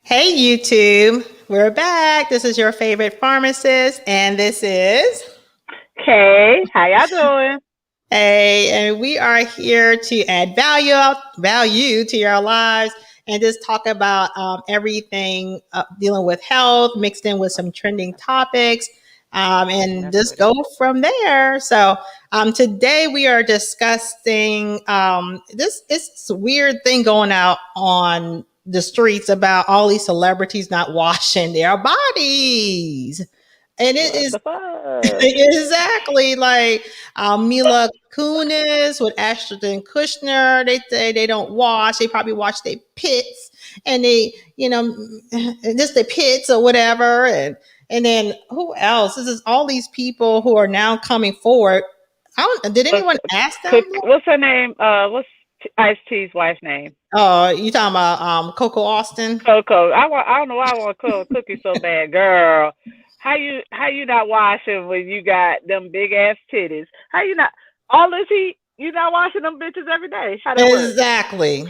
Hey YouTube, we're back. This is your favorite pharmacist, and this is Hey, how y'all doing? and we are here to add value to your lives and just talk about everything dealing with health, mixed in with some trending topics, and That's just pretty. go from there. So today we are discussing this weird thing going out on the streets about all these celebrities not washing their bodies. And it What is the fuck? exactly like Mila Kunis with Ashton Kutcher. They say they don't wash. They probably wash their pits and just their pits or whatever. And then who else? This is all these people who are now coming forward. I don't. Did What's anyone ask them? what's her name? What's Ice T's wife's name? Oh, you talking about Coco Austin? Coco. I don't know why I want to cook cookie so bad, girl. How you not washing when you got them big ass titties? How you not all this heat? You not washing them bitches every day? How that work? Exactly.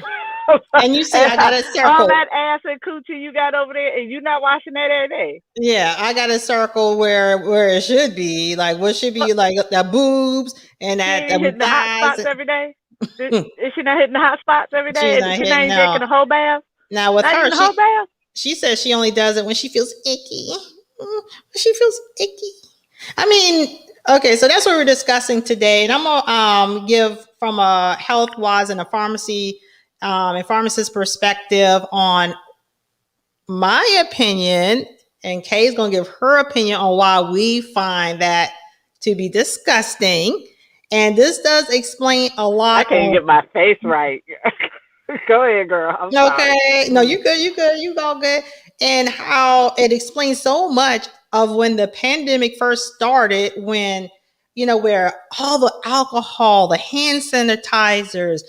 And you see, And I got a all circle. that ass and coochie you got over there, and you not washing that every day? Yeah, I got a circle where it should be like what should be like the boobs and She that ain't hitting the hot thighs. spots every day. Is she not hitting the hot spots every She's day? not She not hitting even no. taking a whole bath. Now with Not her, even a whole bath. she says she only does it when she feels icky. She feels icky. I mean, okay, so that's what we're discussing today, and I'm gonna give from a health wise and a pharmacist perspective on my opinion, and Kay's gonna give her opinion on why we find that to be disgusting. And this does explain a I lot can't on. get my face right. Go ahead, girl. I'm sorry. Okay, no, you good, you good, you all good. And how it explains so much of when the pandemic first started, when where all the alcohol, the hand sanitizers,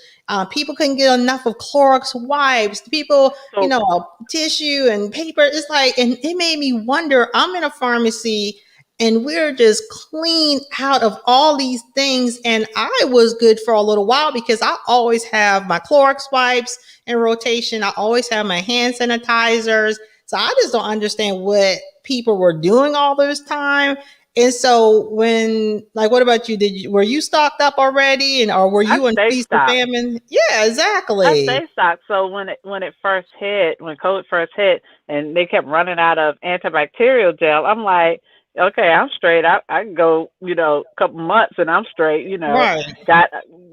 people couldn't get enough of Clorox wipes, people, So tissue and paper. It's like, and it made me wonder. I'm in a pharmacy and we're just clean out of all these things. And I was good for a little while because I always have my Clorox wipes in rotation. I always have my hand sanitizers. So I just don't understand what people were doing all this time. And so what about you? Were you stocked up already, and or were I you in stay feast or stopped. famine? Yeah, I exactly. stay stocked. So when it first hit, when COVID first hit, and they kept running out of antibacterial gel, I'm like, okay, I'm straight. I can go, a couple months and I'm straight. Right. Got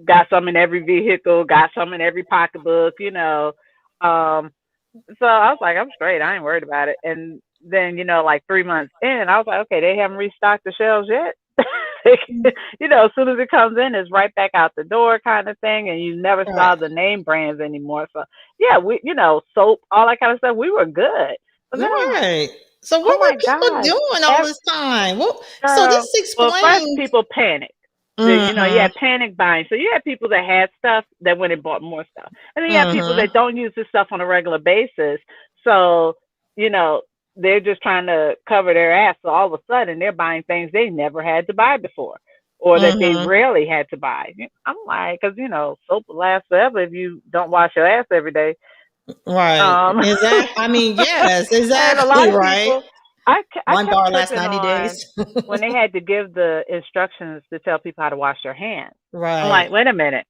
got some in every vehicle, got some in every pocketbook. Um, So I was like, I'm straight. I ain't worried about it. And then, like 3 months in, I was like, okay, they haven't restocked the shelves yet. As soon as it comes in, it's right back out the door kind of thing. And you never Right. saw the name brands anymore. So yeah, soap, all that kind of stuff, we were good. But then I'm like, Right. So oh what my were people gosh. doing all this time? Well, so Girl, this well, first explains. people panicked. You Mm-hmm. had panic buying. So you had people that had stuff that went and bought more stuff. And then you have people Mm-hmm. that don't use this stuff on a regular basis. So, you know, they're just trying to cover their ass. So all of a sudden they're buying things they never had to buy before or that they Mm-hmm. rarely had to buy. I'm like, because, soap will last forever if you don't wash your ass every day. Right. Um, Exactly. I mean, yes, and a lot exactly of right. people, I One kept bar lasts tripping 90 on days. when they had to give the instructions to tell people how to wash their hands. I'm Right. like, wait a minute,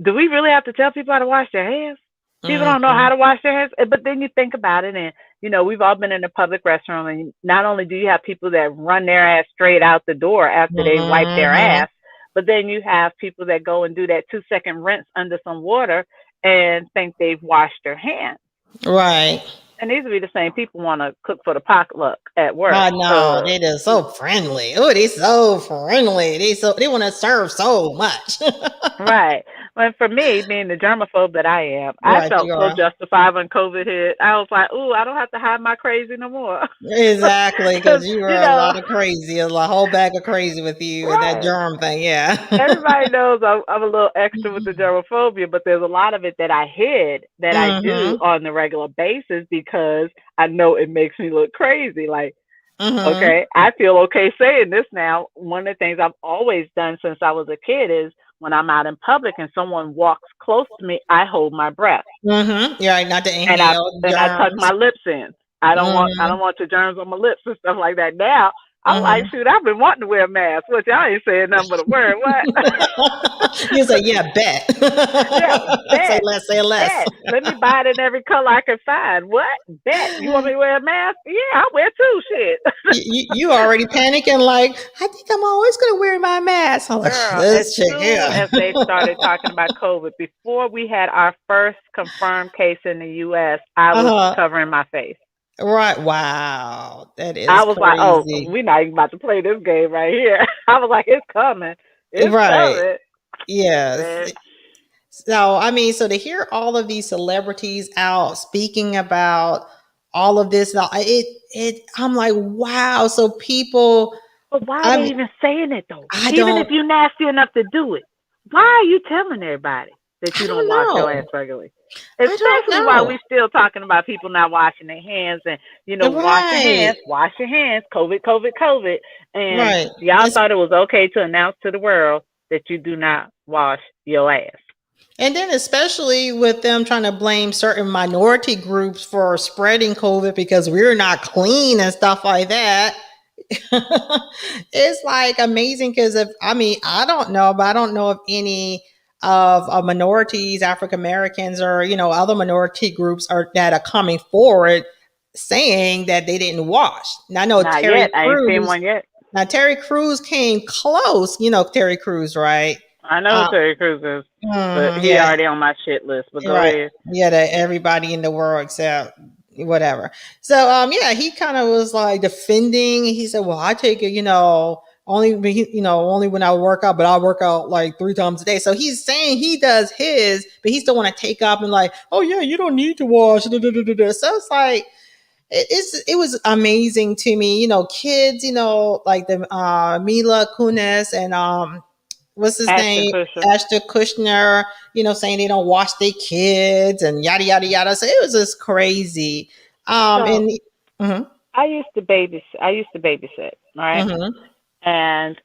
do we really have to tell people how to wash their hands? People don't know how Mm-hmm. to wash their hands. But then you think about it, and we've all been in a public restroom, and not only do you have people that run their ass straight out the door after they wipe their Mm-hmm. ass, but then you have people that go and do that 2 second rinse under some water and think they've washed their hands. Right. And these would be the same people want to cook for the potluck at work. I know they just so friendly. Oh, they so friendly. They want to serve so much. Right. Well, for me, being the germaphobe that I am, I Right, felt you so are. justified when COVID hit. I was like, "Ooh, I don't have to hide my crazy no more," Exactly, because because you are a lot of crazy, a whole bag of crazy with you and that right. germ thing. Yeah. Everybody knows I'm a little extra with the germophobia, but there's a lot of it that I hid that I do Mm-hmm. on the regular basis because I know it makes me look crazy. Like, Mm-hmm. okay, I feel okay saying this now. One of the things I've always done since I was a kid is when I'm out in public and someone walks close to me, I hold my breath Mm-hmm. Yeah, not to and I inhale and I tuck my germs. lips in. I don't Mm-hmm. want the germs on my lips and stuff like that. Now I'm like, Mm-hmm. shoot, I've been wanting to wear a mask, which I ain't saying nothing but a word. What? You say, yeah, bet. Yeah, Say bet, less, say less. bet. Let me buy it in every color I can find. What? Bet. You want me to wear a mask? Yeah, I wear two. Shit. You already panicking like, I think I'm always gonna wear my mask. I'm like, Girl, as this chick soon here. as they started talking about COVID, before we had our first confirmed case in the US, I was Uh-huh. covering my face. Right. Wow. That I is was like, oh, crazy. we're not even about to play this game right here. I was like, it's coming. It's Right. coming. Yes. Man, So, I mean, so to hear all of these celebrities out speaking about all of this, I'm like, wow. So people, but why are I they mean, even saying it though? I Even don't, if you're nasty enough to do it, why are you telling everybody that I you don't don't wash your ass know. regularly? I don't Especially while know. we still talking about people not washing their hands and Right. wash your hands, COVID, COVID, COVID, and Right. y'all thought it was okay to announce to the world that you do not wash your ass. And then, especially with them trying to blame certain minority groups for spreading COVID because we're not clean and stuff like that. It's like amazing because if I mean, I don't know, but I don't know of any of minorities, African Americans, or other minority groups are that are coming forward saying that they didn't wash. Now I know Not Terry yet. I ain't seen Crews. one yet. Now Terry Crews came close. You know Terry Crews, right? I know who Uh, Terry Crews is, but he yeah, already on my shit list. But go right. ahead. Yeah, that everybody in the world except whatever. So yeah, he kind of was like defending. He said, "Well, I take it, only when I work out, but I work out like 3 times a day." So he's saying he does his, but he still want to take up and like, "Oh yeah, you don't need to wash." Da, da, da, da, da. So it's like it was amazing to me. Kids, like the Mila Kunis and what's his Ashton name? Kutcher. Ashton Kushner, saying they don't wash their kids and yada yada yada. So it was just crazy. So And mhm, I used to babysit, right? mhm, And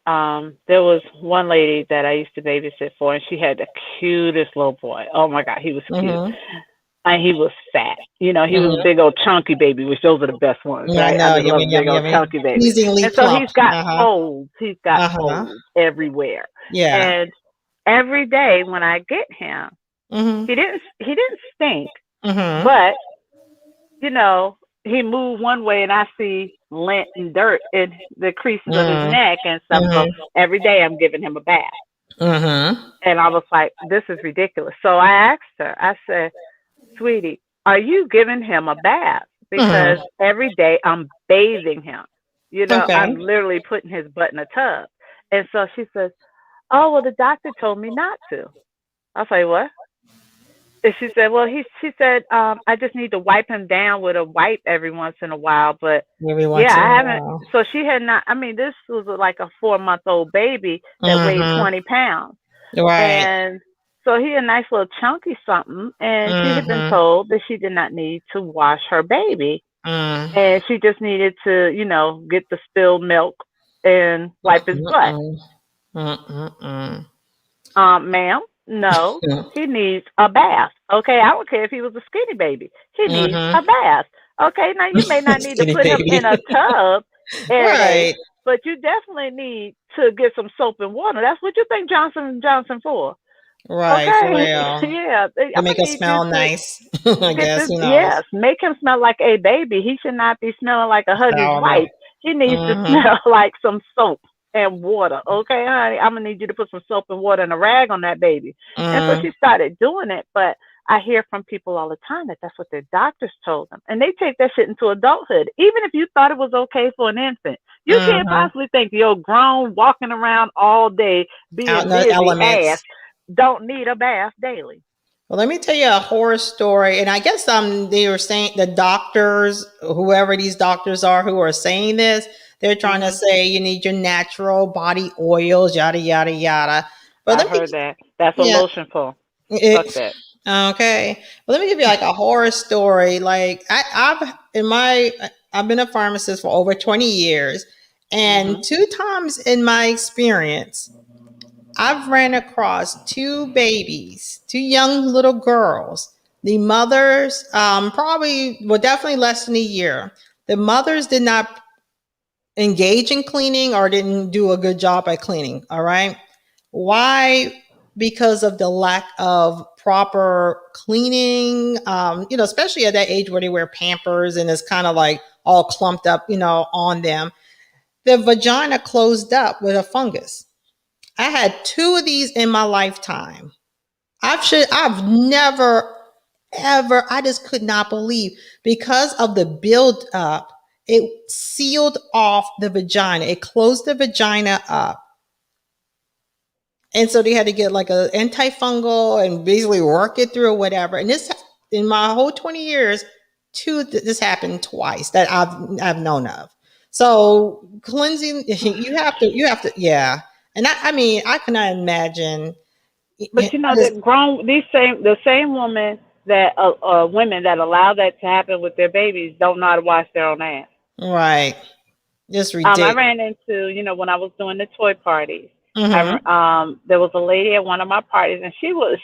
there was one lady that I used to babysit for, and she had the cutest little boy. Oh my God, he was cute. mhm, And he was fat. He was a mhm. big old chunky baby, which those are the best ones, I right? I know, just love yummy, big yummy, old yummy, chunky babies. pleasingly And so plump. Uh huh. He's got Uh huh. folds everywhere. Yeah. And every day when I get him, Mhm. he didn't stink, Mhm. but you know, he moved one way and I see lint and dirt in the creases of his Mhm. neck and stuff. So Mhm. every day I'm giving him a bath. Mhm. And I was like, this is ridiculous. So I asked her, I said, sweetie, are you giving him a bath? Because Mhm. every day I'm bathing him. I'm Okay. literally putting his butt in a tub. And so she says, oh, well, the doctor told me not to. I was like, what? And she said, well, she said, I just need to wipe him down with a wipe every once in a while. But Every yeah, once in a I haven't. while. So she had not, I mean, this was like a 4 month old baby that weighed Mhm. 20 pounds. Right. And so he a nice little chunky something. And she had been Mhm. told that she did not need to wash her baby. Mm. And she just needed to, get the spilled milk and wipe his butt. Mm-mm. Mm-mm. Ma'am, no, he needs a bath. Okay, I don't care if he was a skinny baby. He needs a Mhm. bath. Okay, now you may not need to Skinny put him in baby. a tub every day, Right. but you definitely need to get some soap and water. That's what you think Johnson and Johnson for. Right. For Okay, real. yeah, To I'm make gonna us need you smell to nice. I get guess. this. Who knows? Yes, make him smell like a baby. He should not be smelling like a huggy's Sour milk. wife. He needs to Mm-hmm. smell like some soap and water. Okay, honey, I'm gonna need you to put some soap and water and a rag on that baby. And so Mm. she started doing it, but I hear from people all the time that that's what their doctors told them, and they take that shit into adulthood. Even if you thought it was okay for an infant, you can't Mm-hmm. possibly think your grown walking around all day Out in being the busy ass elements. don't need a bath daily. Well, let me tell you a horror story. And I guess they were saying the doctors, whoever these doctors are who are saying this, they're trying to Hmm. say you need your natural body oils, yada yada yada. But I've let me, heard that. That's what yeah, lotion for. Fuck it, that. okay. Well, let me give you like a horror story. Like I've been a pharmacist for over 20 years, and Mhm. 2 times in my experience, I've ran across two babies, two young little girls. The mothers, probably, well, definitely less than a year. The mothers did not engage in cleaning or didn't do a good job at cleaning. All right. Why? Because of the lack of proper cleaning, especially at that age where they wear Pampers and it's kind of like all clumped up, on them. The vagina closed up with a fungus. I had two of these in my lifetime. I've never ever, I just could not believe because of the build up, it sealed off the vagina. It closed the vagina up. And so they had to get like a antifungal and basically work it through or whatever. And this, in my whole 20 years, this happened twice that I've known of. So cleansing, yeah. And I mean, I cannot imagine. But you know that the same woman that women that allow that to happen with their babies don't know how to wash their own ass. Right. Just I ridiculous. ran into, when I was doing the toy parties. Mm-hmm. There was a lady at one of my parties, and she was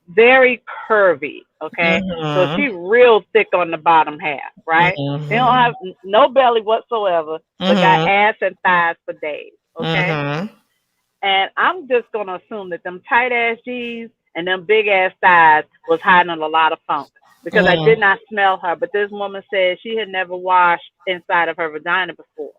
very curvy. Okay, so Mm-hmm. she real thick on the bottom half, right? They don't Mm-hmm. have no belly whatsoever, but got Mm-hmm. ass and thighs for days. Okay, Mm-hmm. and I'm just gonna assume that them tight ass jeans and them big ass thighs was hiding a lot of funk because I did Mm-hmm. not smell her. But this woman said she had never washed inside of her vagina before.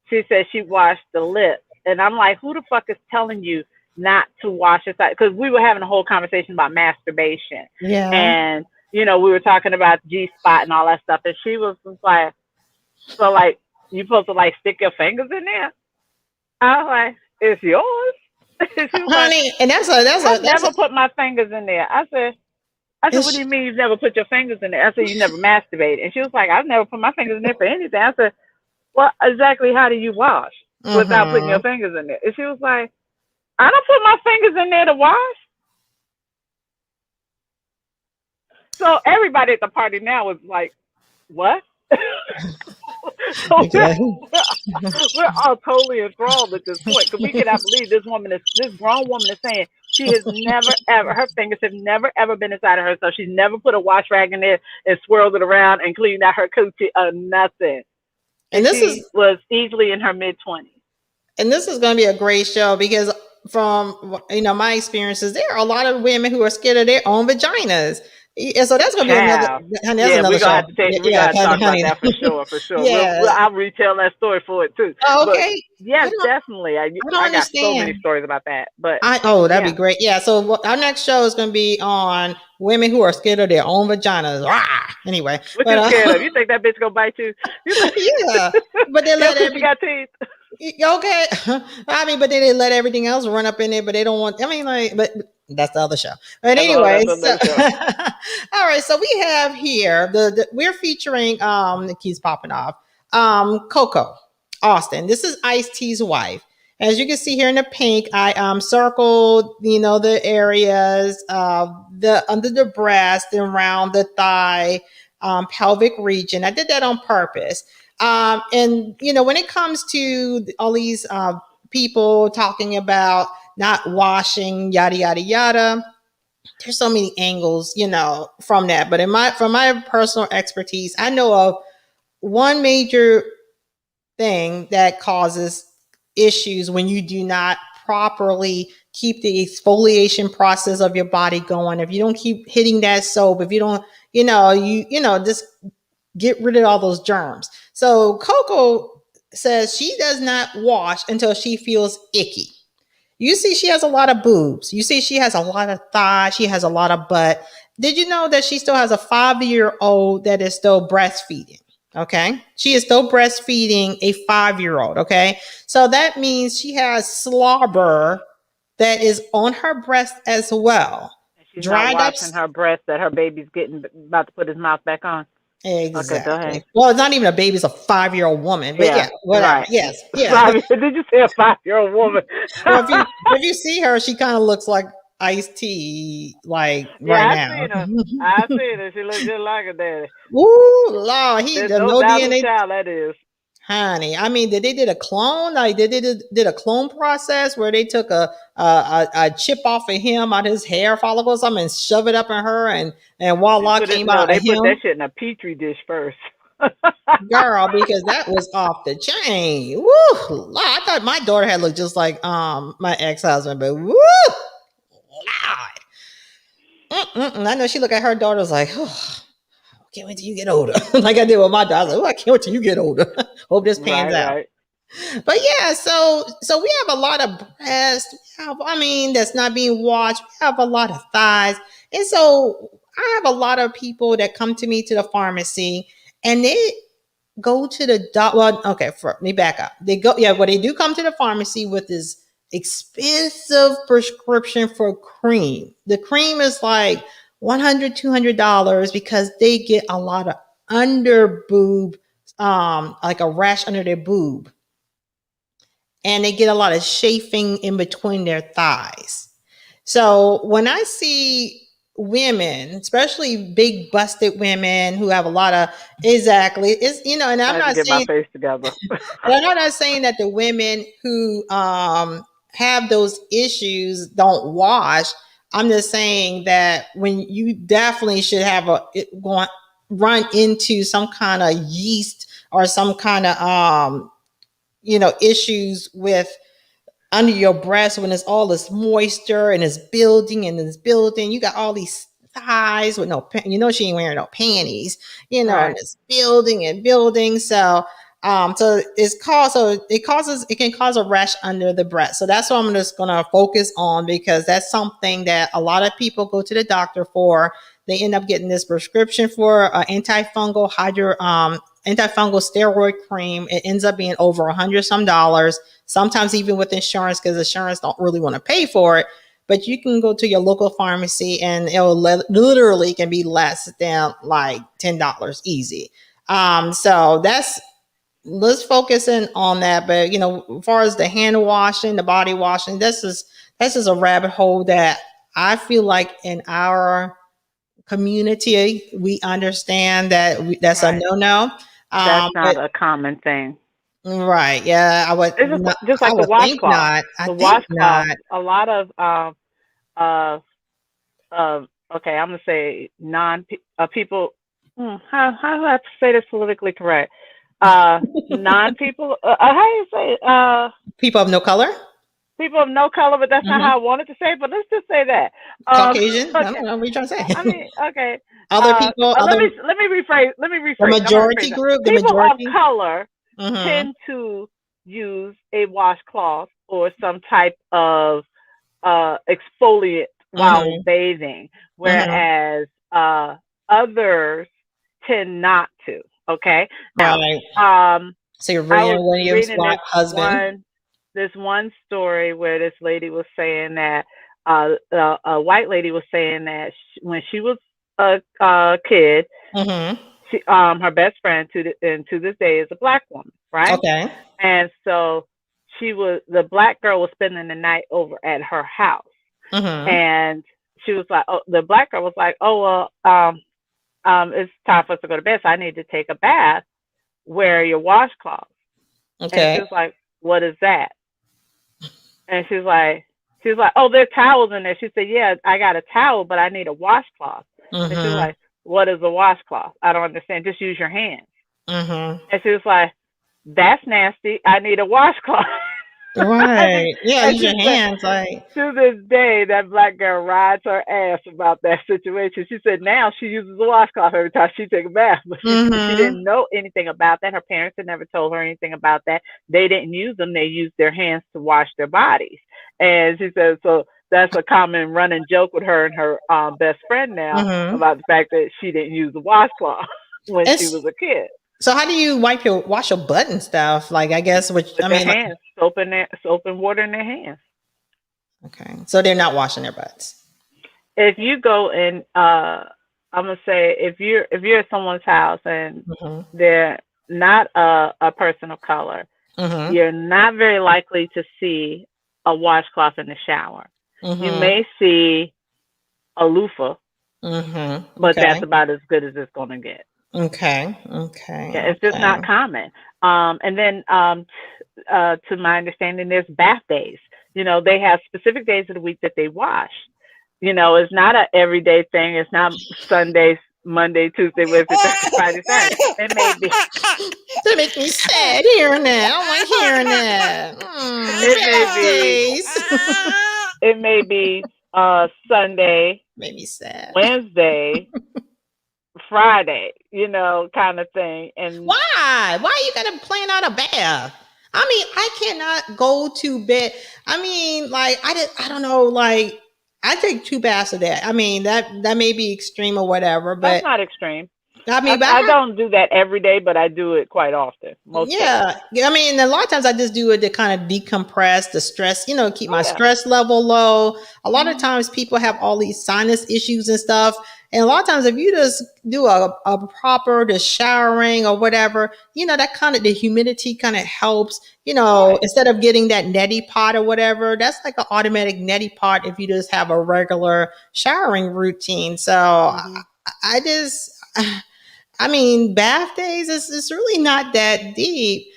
She said she washed the lips, and I'm like, who the fuck is telling you not to wash inside? Because we were having a whole conversation about masturbation, Yeah. and we were talking about G spot and all that stuff, and she was just like, so like you supposed to like stick your fingers in there? I was like, it's yours. She was like, Honey, and I've that's a, never put my fingers in there. I said, what do you it's, mean you've never put your fingers in there? I said, you never masturbate. And she was like, I've never put my fingers in there for anything. I said, well, exactly how do you wash without putting your mm-hmm. fingers in there? And she was like, I don't put my fingers in there to wash. So everybody at the party now was like, what? So we're, Okay. we're all totally enthralled at this point because we cannot believe this grown woman is saying she has never ever, her fingers have never ever been inside of her, so she's never put a wash rag in there and swirled it around and cleaned out her coochie or nothing. And And this she is was easily in her mid-20s. and this is going to be a great show because from my experiences, there are a lot of women who are scared of their own vaginas. And so that's going to be another, Child. honey, that's Yeah, another show. we Yeah, gotta honey, talk about honey. that for sure, for sure. Yeah. I'll retell that story for it too. Oh, But okay. I yes, don't definitely. I don't I got so many understand. stories about that. But That'd be yeah, great. Yeah. So our next show is going to be on women who are scared of their own vaginas. Rah! Anyway, what but you scared of? You think that bitch gonna bite you? You yeah, think but they your let coochie got teeth? okay. I mean, but then they let everything else run up in there, but they don't want. I mean, like, but that's the other show. But anyway, That's so another show. all right. So we have here we're featuring it keeps popping off Coco Austin. This is Ice T's wife. As you can see here in the pink, I circled the areas of the under the breast and around the thigh, pelvic region. I did that on purpose. And when it comes to all these people talking about not washing, yada yada yada, there's so many angles, from that. But from my personal expertise, I know of one major thing that causes issues when you do not properly keep the exfoliation process of your body going. If you don't keep hitting that soap, if you don't, just get rid of all those germs. So Coco says she does not wash until she feels icky. You see, she has a lot of boobs. You see, she has a lot of thigh. She has a lot of butt. Did you know that she still has a 5-year-old that is still breastfeeding? Okay. She is still breastfeeding a 5-year-old. Okay. So that means she has slobber that is on her breast as well. And she's not Dried up. washing her breast that her baby's getting about to put his mouth back on. Okay, go Exactly. ahead. Well, it's not even a baby; it's a 5-year-old woman. But Yeah, yeah, whatever. right. Yes, yeah. 5. Did you say a 5-year-old woman? Well, if you see her, she kind of looks like Ice T, like right Yeah, I now. seen her. I seen her. She looked just like her daddy. Ooh, Lord, he There's does no no doubt who DNA. child that is. Honey, I mean, they did a clone? Like, did a clone process where they took a chip off of him out his hair follicle or something and shove it up in her, and voila, came No, out of they put that him? shit in a petri dish first. Girl, because that was off the chain. Woo! Lord, I thought my daughter had looked just like my ex husband, but woo! Lord. I know she looked at her daughter was like, oh, can't wait till you get older. Like I did with my daughter. I was like, oh, I can't wait till you get older. Hope this pans Right, out. right. But yeah, so we have a lot of breasts. I mean, that's not being watched. We have a lot of thighs, and so I have a lot of people that come to me to the pharmacy, and they go to the doc. Well, okay, let me back up. They go, yeah, well, they do come to the pharmacy with this expensive prescription for cream. The cream is like $100, $200 because they get a lot of under boob, like a rash under their boob, and they get a lot of chafing in between their thighs. So when I see women, especially big busted women who have a lot of exactly, it's and I I'm had to not get my saying face together. and I'm not saying that the women who have those issues don't wash. I'm just saying that when you definitely should have run into some kind of yeast or some kind of issues with under your breast when it's all this moisture and it's building and it's building. You got all these thighs with no, she ain't wearing no panties, and Right. it's building and building. So it can cause a rash under the breast. So that's what I'm just gonna focus on because that's something that a lot of people go to the doctor for. They end up getting this prescription for antifungal steroid cream. It ends up being over $100 some, sometimes even with insurance because insurance don't really want to pay for it. But you can go to your local pharmacy and it will literally can be less than like $10 easy. So let's focus in on that. But as far as the hand washing, the body washing, this is a rabbit hole that I feel like in our community we understand that that's a Right. no-no. That's But not a common thing. right, yeah, It's just I like the would think washcloth. not. I The think washcloth. not. A lot of uh okay, I'm gonna say non people. How do I say this politically correct? Non people. How do you say People of no color. people of no color? But that's not Hmm. how I wanted to say it. But let's just say that. Caucasian. I don't Okay. know what you're trying to I say. mean, okay. Other people, Let other me rephrase. the I'm gonna rephrase majority that. group, the People of majority. color Hmm. tend to use a washcloth or some type of exfoliant while Hmm. bathing, Hmm. whereas others tend not to. Okay. Now, Right. um, I Serena was Williams' reading husband. this one story where this lady was saying that a white lady was saying that when she was a kid, Hmm. her best friend and to this day is a black woman, right? Okay. And so the black girl was spending the night over at her house, Hmm. and she was like, oh, the black girl was like, oh well, it's time for us to go to bed, so I need to take a bath. Wear your washcloth. And Okay. she was like, what is that? And she was like, oh, there's towels in there. She said, yeah, I got a towel, but I need a washcloth. And she was Hmm. like, what is a washcloth? I don't understand. Just use your hands. Hmm. And she was like, that's nasty. I need a washcloth. Right. Yeah, And use she your said, hands. Like. to this day, that black girl rides her ass about that situation. She said now she uses a washcloth every time she takes a bath, but she Hmm. didn't know anything about that. Her parents had never told her anything about that. They didn't use them; they used their hands to wash their bodies. And she said so. That's a common running joke with her and her best friend now Hmm. about the fact that she didn't use a washcloth when she It's was a kid. so. How do you wash your butt and stuff? Like, I guess, which With I their mean, like, hands, soap and water in their hands. okay, so they're not washing their butts. If you go in I'm gonna say if you're at someone's house and Hmm. they're not a person of color, Hmm. you're not very likely to see a washcloth in the shower. You Hmm. may see a loofah, Hmm. but Okay. that's about as good as it's gonna get. Okay. Okay. Yeah, it's just Okay. not common. And then to my understanding, there's bath days. They have specific days of the week that they wash. It's not a everyday thing. It's not Sundays, Monday, Tuesday, Wednesday, Thursday, Friday, Saturday. It may be. That makes me sad hearing that. I don't like hearing that. It may Bad be. days. It may be Sunday, Made me sad. Wednesday, Friday. Kind of thing. And Why? Why you gotta plan out a bath? I mean, I cannot go to bed. I mean, like I don't know. Like I take 2 baths a day. I mean that may be extreme or whatever, that's but not extreme. I I, mean, but I I have. don't do that every day, but I do it quite often, most days. Yeah. Yeah, I mean, a lot of times I just do it to kind of decompress the stress, keep Oh my yeah. stress level low. A lot of Hmm. times people have all these sinus issues and stuff. And a lot of times if you just do a proper the showering or whatever, that kind of the humidity kind of helps, Right. instead of getting that neti pot or whatever, that's like an automatic neti pot if you just have a regular showering routine. So Hmm. I just I mean, bath days is really not that deep.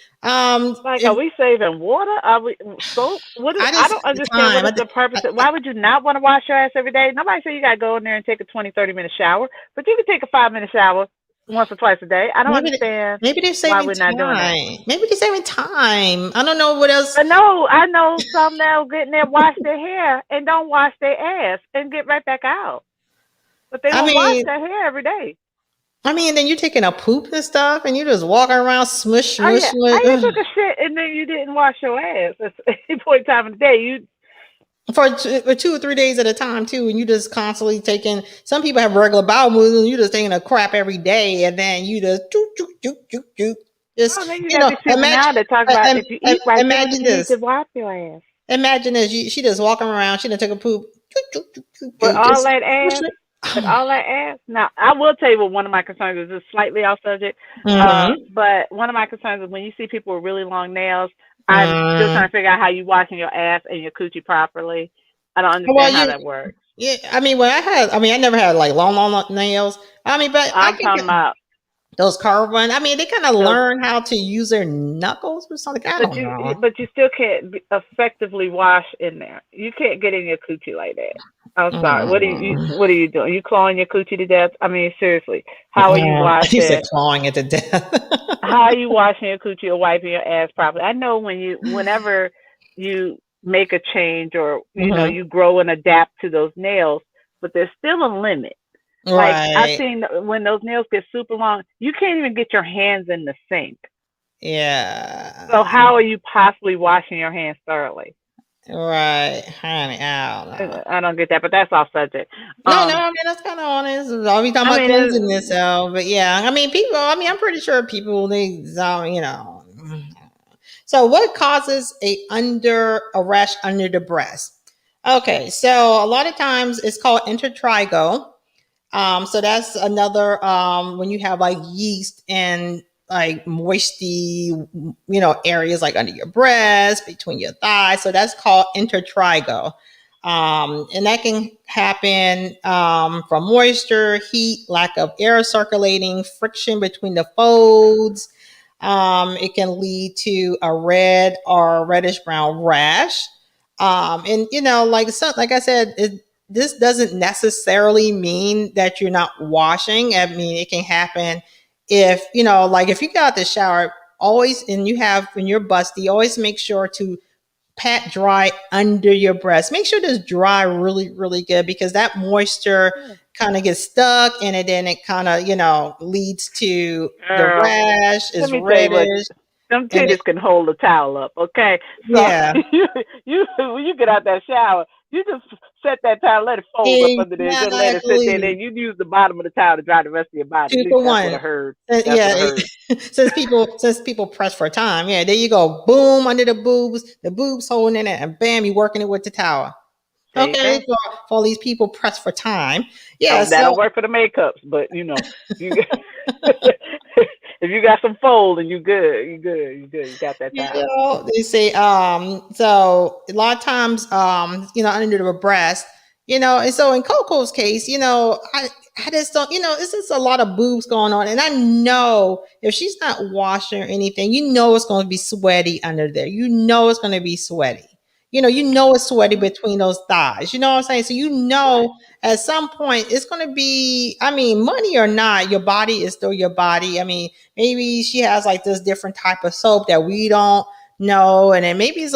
Like, are If we saving water? Are we soap? What is? I I just don't the understand what time, is the purpose. Why would you not want to wash your ass every day? Nobody said you got to go in there and take a 20, 30 minute shower, but you can take a 5 minute shower once or twice a day. I don't maybe understand maybe they're why saving we're not doing that. time. Maybe they're saving time. I don't know what else. But no, I know some that'll get in there, wash their hair, and don't wash their ass, and get right back out. But they I will wash mean, their hair every day. then you're taking a poop and stuff, and you just walking around smush Oh smush. yeah, how you took a shit and then you didn't wash your ass? At any point in time of the day, you. For 2 or 3 days at a time too, and you just constantly taking. Some people have regular bowel movements, and you just taking a crap every day, and then you just chook, chook, chook, chook, chook. Oh, Just then you got these people imagine, now that talk about if you eat right, you don't imagine even need to this. wash your ass. Imagine this. She just walking around. She done took a poop. Chook, chook, chook, chook, With chook. all Just that smush ass, it. with all that ass. Now, I will tell you what one of my concerns is. Just slightly off subject, Mm-hmm. but one of my concerns is when you see people with really long nails. I'm still trying Mm. to figure out how you washing your ass and your coochie properly. I don't Well, understand how that works. yeah. I mean, I never had like long, long, long nails. I mean, but I I'm can talking get about those carved ones. I mean, they kind of those. learn how to use their knuckles or something. I But don't you, know. but you still can't effectively wash in there. You can't get in your coochie like that. I'm sorry. Mm. What are you doing? You clawing your coochie to death? I mean, seriously. How are you He said washing? clawing it to death. How are you washing your coochie or wiping your ass properly? I know whenever you make a change or Hmm. you grow and adapt to those nails, but there's still a limit. Like I've Right. seen when those nails get super long, you can't even get your hands in the sink. So Yeah. how are you possibly washing your hands thoroughly? Right. Honey, I don't know. I don't get that, but that's off subject. No, I Um, mean that's kind of honest. All we talking I about mean, cleansing this out, but yeah, I mean people. I mean, I'm pretty sure people they. So, what causes a rash under the breast? Okay, so a lot of times it's called intertrigo. So that's another when you have like yeast and like moisty, areas like under your breast, between your thighs. So that's called intertrigo. And that can happen from moisture, heat, lack of air circulating, friction between the folds. It can lead to a red or reddish brown rash. And like I said, this doesn't necessarily mean that you're not washing. I mean, it can happen if like if you get out the shower, always and you have when you're busty, always make sure to pat dry under your breast. Make sure it's dry really, really good because that moisture kind of gets stuck in it, and it kind of leads to the girl, rash let is me tell you what. reddish Them and it titties can hold a towel up, okay? So yeah. you when you get out that shower, you just set that towel, let it fold up under there, just let it sit there. Exactly. Then you use the bottom of the towel to dry the rest of your body. At Two least for that's what I one. heard. That's what Yeah, I heard. since people press for time, yeah, there you go. Boom under the boobs holding in it, and bam, you working it with the towel. There you Okay, go. for all these people press for time. Yeah, That'll so work for the makeups, but you if you got some fold and you good, you good, you good. You got that towel. they say so a lot of times under the breast, And so in Coco's case, I just don't, it's just a lot of boobs going on. And I know if she's not washing or anything, it's going to be sweaty under there. It's going to be sweaty. It's sweaty between those thighs. You know what I'm saying? So, at some point it's going to be, I mean, money or not, your body is still your body. I mean, maybe she has like this different type of soap that we don't know. And then maybe it's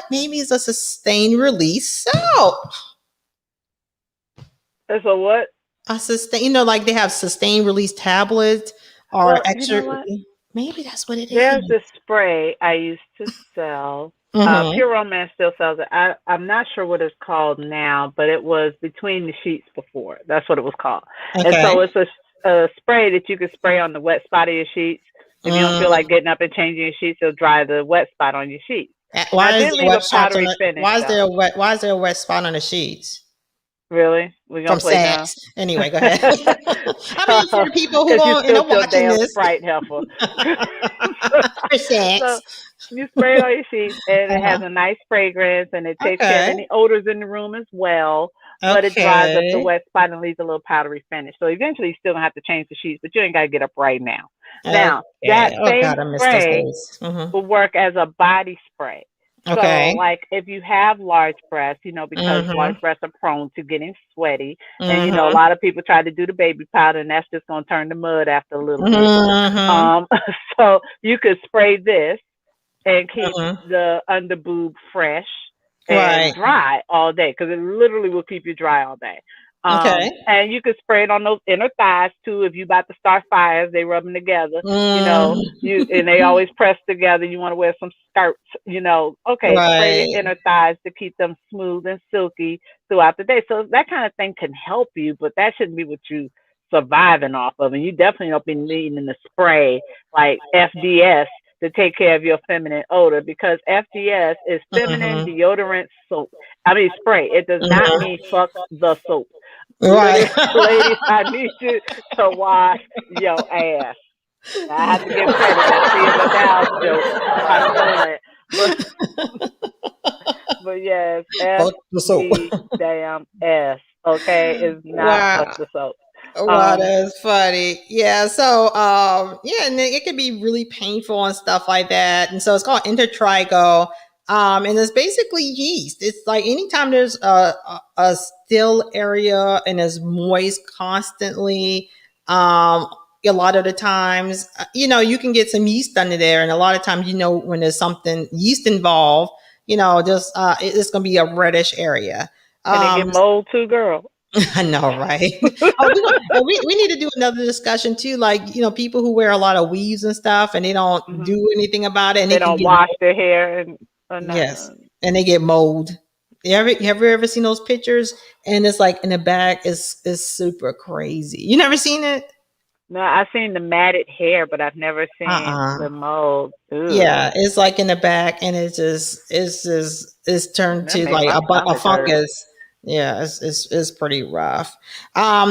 maybe it's a sustained release soap. And so what? A sustain, like they have sustained release tablets or Well, you extra. know what? Maybe that's what it There's is. this spray I used to sell. Mm-hmm. Pure Romance still sells it. I'm not sure what it's called now, but it was between the sheets before. That's what it was called. And Okay. so it's a spray that you can spray on the wet spot of your sheets. If you don't feel like Mm. getting up and changing your sheets, it'll dry the wet spot on your sheets. Now, Why it is did there leave wet a spots on powdery the? finish Why is there though. a wet? Why is there a wet spot on the sheets? Really? We're From gonna play dumb. sex. Anyway, go ahead. I mean, for the people who Because you won't end spilled up your watching damn this. Sprite heifer. For sex. So you spray it on your sheets, and it has Uh-huh. a nice fragrance, and it takes care of Okay. any odors in the room as well. But it dries up the Okay. wet spot and leaves a little powdery finish. So eventually, you're still gonna have to change the sheets, but you ain't gotta get up right now. Now Okay. that Oh same God, I missed those spray days. Mm-hmm. will work as a body spray. So, Okay. like if you have large breasts, because large Mm-hmm. breasts are prone to getting sweaty, and a Mm-hmm. lot of people try to do the baby powder, and that's just going to turn to mud after a little bit. Mm-hmm. Um, so you could spray this and keep Mm-hmm. the underboob fresh and Right. dry all day because it literally will keep you dry all day. Okay. And you could spray it on those inner thighs too. If you about to start fires, they rub them together. Mm, And they always press together. You want to wear some skirts. Okay, spray the right. inner thighs to keep them smooth and silky throughout the day. So that kind of thing can help you, but that shouldn't be what you surviving off of. And you definitely don't be needing to spray like FDS to take care of your feminine odor because FDS is feminine Mm-hmm. deodorant soap. I mean spray. It does not Mm-hmm. mean fuck the soap. Right. Literally, ladies, I need you to wash your ass. I have to give credit. That's the in the Dow's joke. I know that, but yes, F Fuck the soap. E damn S. Okay, is not fuck Wow. the soap. Wow, Um, that's funny. Yeah, so yeah, and it can be really painful and stuff like that. And so it's called intertrigo. And it's basically yeast. It's like anytime there's a still area and it's moist constantly, a lot of the times, you can get some yeast under there. And a lot of times, when there's something yeast involved, just it's gonna be a reddish area. can it get Um, mold too, girl? I know, right? Oh, we need to do another discussion too. Like, people who wear a lot of weaves and stuff and they don't Hmm. do anything about it and they They can don't get wash their hair and or yes, nothing. and they get mold. Have you ever seen those pictures? And it's like in the back is super crazy. You never seen it? No, I've seen the matted hair, but I've never seen Uh-uh. the mold. Yeah, Ooh, it's like in the back, and it's turned that to made like my a stomach hurt. fungus. Yeah, it's pretty rough.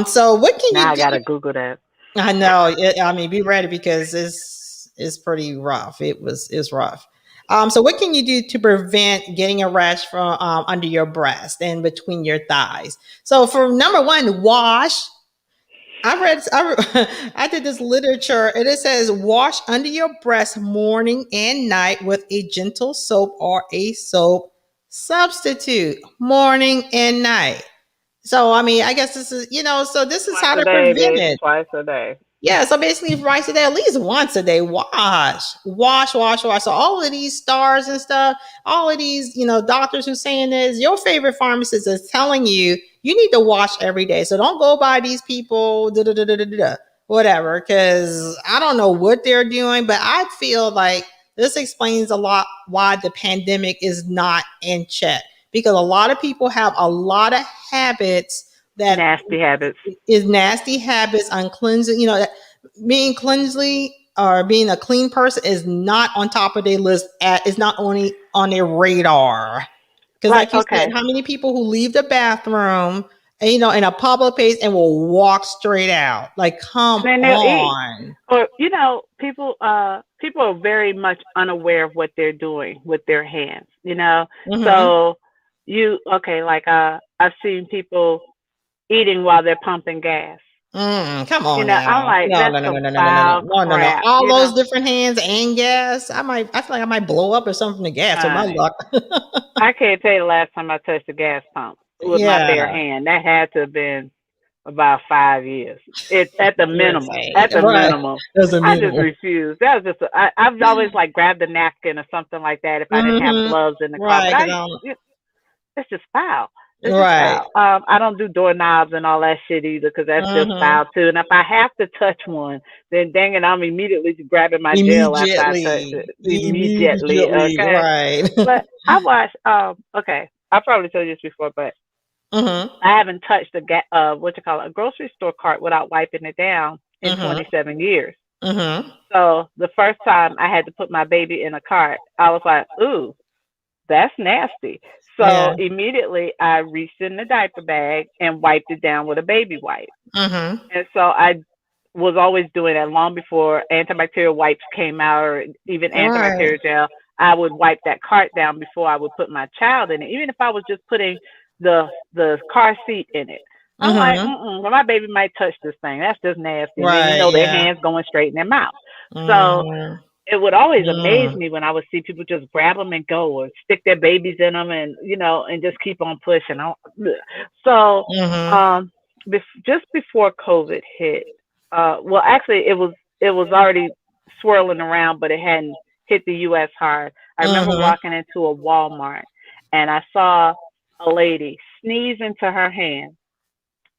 So what can Now you I do? gotta Google that. I know. I mean, be ready because it's pretty rough. It's rough. So what can you do to prevent getting a rash from under your breast and between your thighs? So for number one, wash. I did this literature and it says wash under your breast morning and night with a gentle soap or a soap substitute morning and night. So I mean, I guess this is so this is Twice how a to day, prevent bitch. it. Twice a day. Yeah, so basically rice a day, at least once a day. Wash. So all of these stars and stuff, all of these, doctors who saying this, your favorite pharmacist is telling you need to wash every day. So don't go by these people, whatever, because I don't know what they're doing, but I feel like this explains a lot why the pandemic is not in check. Because a lot of people have a lot of habits that Nasty habits. is nasty habits on cleansing. Being cleansly or being a clean person is not on top of their list. It's not only on their radar. Because, Like, like you said, okay. how many people who leave the bathroom, in a public place and will walk straight out? Like, come And then they'll eat. on. Or people are very much unaware of what they're doing with their hands. Mm-hmm. So you okay, like I've seen people eating while they're pumping gas. Come on I'm now. like, No, that's no, no, no, some no, no, no, no, foul no, no, no. crap. All those different hands and gas. I feel like I might blow up or something from the gas with my Honey, luck. I can't tell you the last time I touched a gas pump with my bare Yeah. hand. That had to have been about 5 years. It's at the minimum. Right. At the Right. minimum. That's a I just minimal. refuse. That was just. I've always like grabbed a napkin or something like that if I didn't have Mm-hmm. gloves in the car. Right. But Because I'm it's just foul. It's just right. foul. I don't do doorknobs and all that shit either because that's just Mm-hmm. foul too. And if I have to touch one, then dang it, I'm immediately grabbing my gel after I touch it Immediately. immediately. Immediately. Okay, Right. but I watched. Okay, I probably told you this before, but Mm-hmm. I haven't touched what you call it, a grocery store cart without wiping it down in Mm-hmm. 27 years. Mm-hmm. So the first time I had to put my baby in a cart, I was like, ooh, that's nasty. Yeah. So immediately I reached in the diaper bag and wiped it down with a baby wipe. Mm-hmm. And so I was always doing that long before antibacterial wipes came out or even Right. antibacterial gel. I would wipe that cart down before I would put my child in it, even if I was just putting the car seat in it. I'm like, Mm-hmm. well, my baby might touch this thing. That's just nasty. And then Right. their Yeah. hands going straight in their mouth. So Mm-hmm. it would always amaze Mm-hmm. me when I would see people just grab them and go, or stick their babies in them, and and just keep on pushing. So, Mm-hmm. um, just before COVID hit, well, actually, it was already swirling around, but it hadn't hit the U.S. hard. I remember Mm-hmm. walking into a Walmart, and I saw a lady sneeze into her hand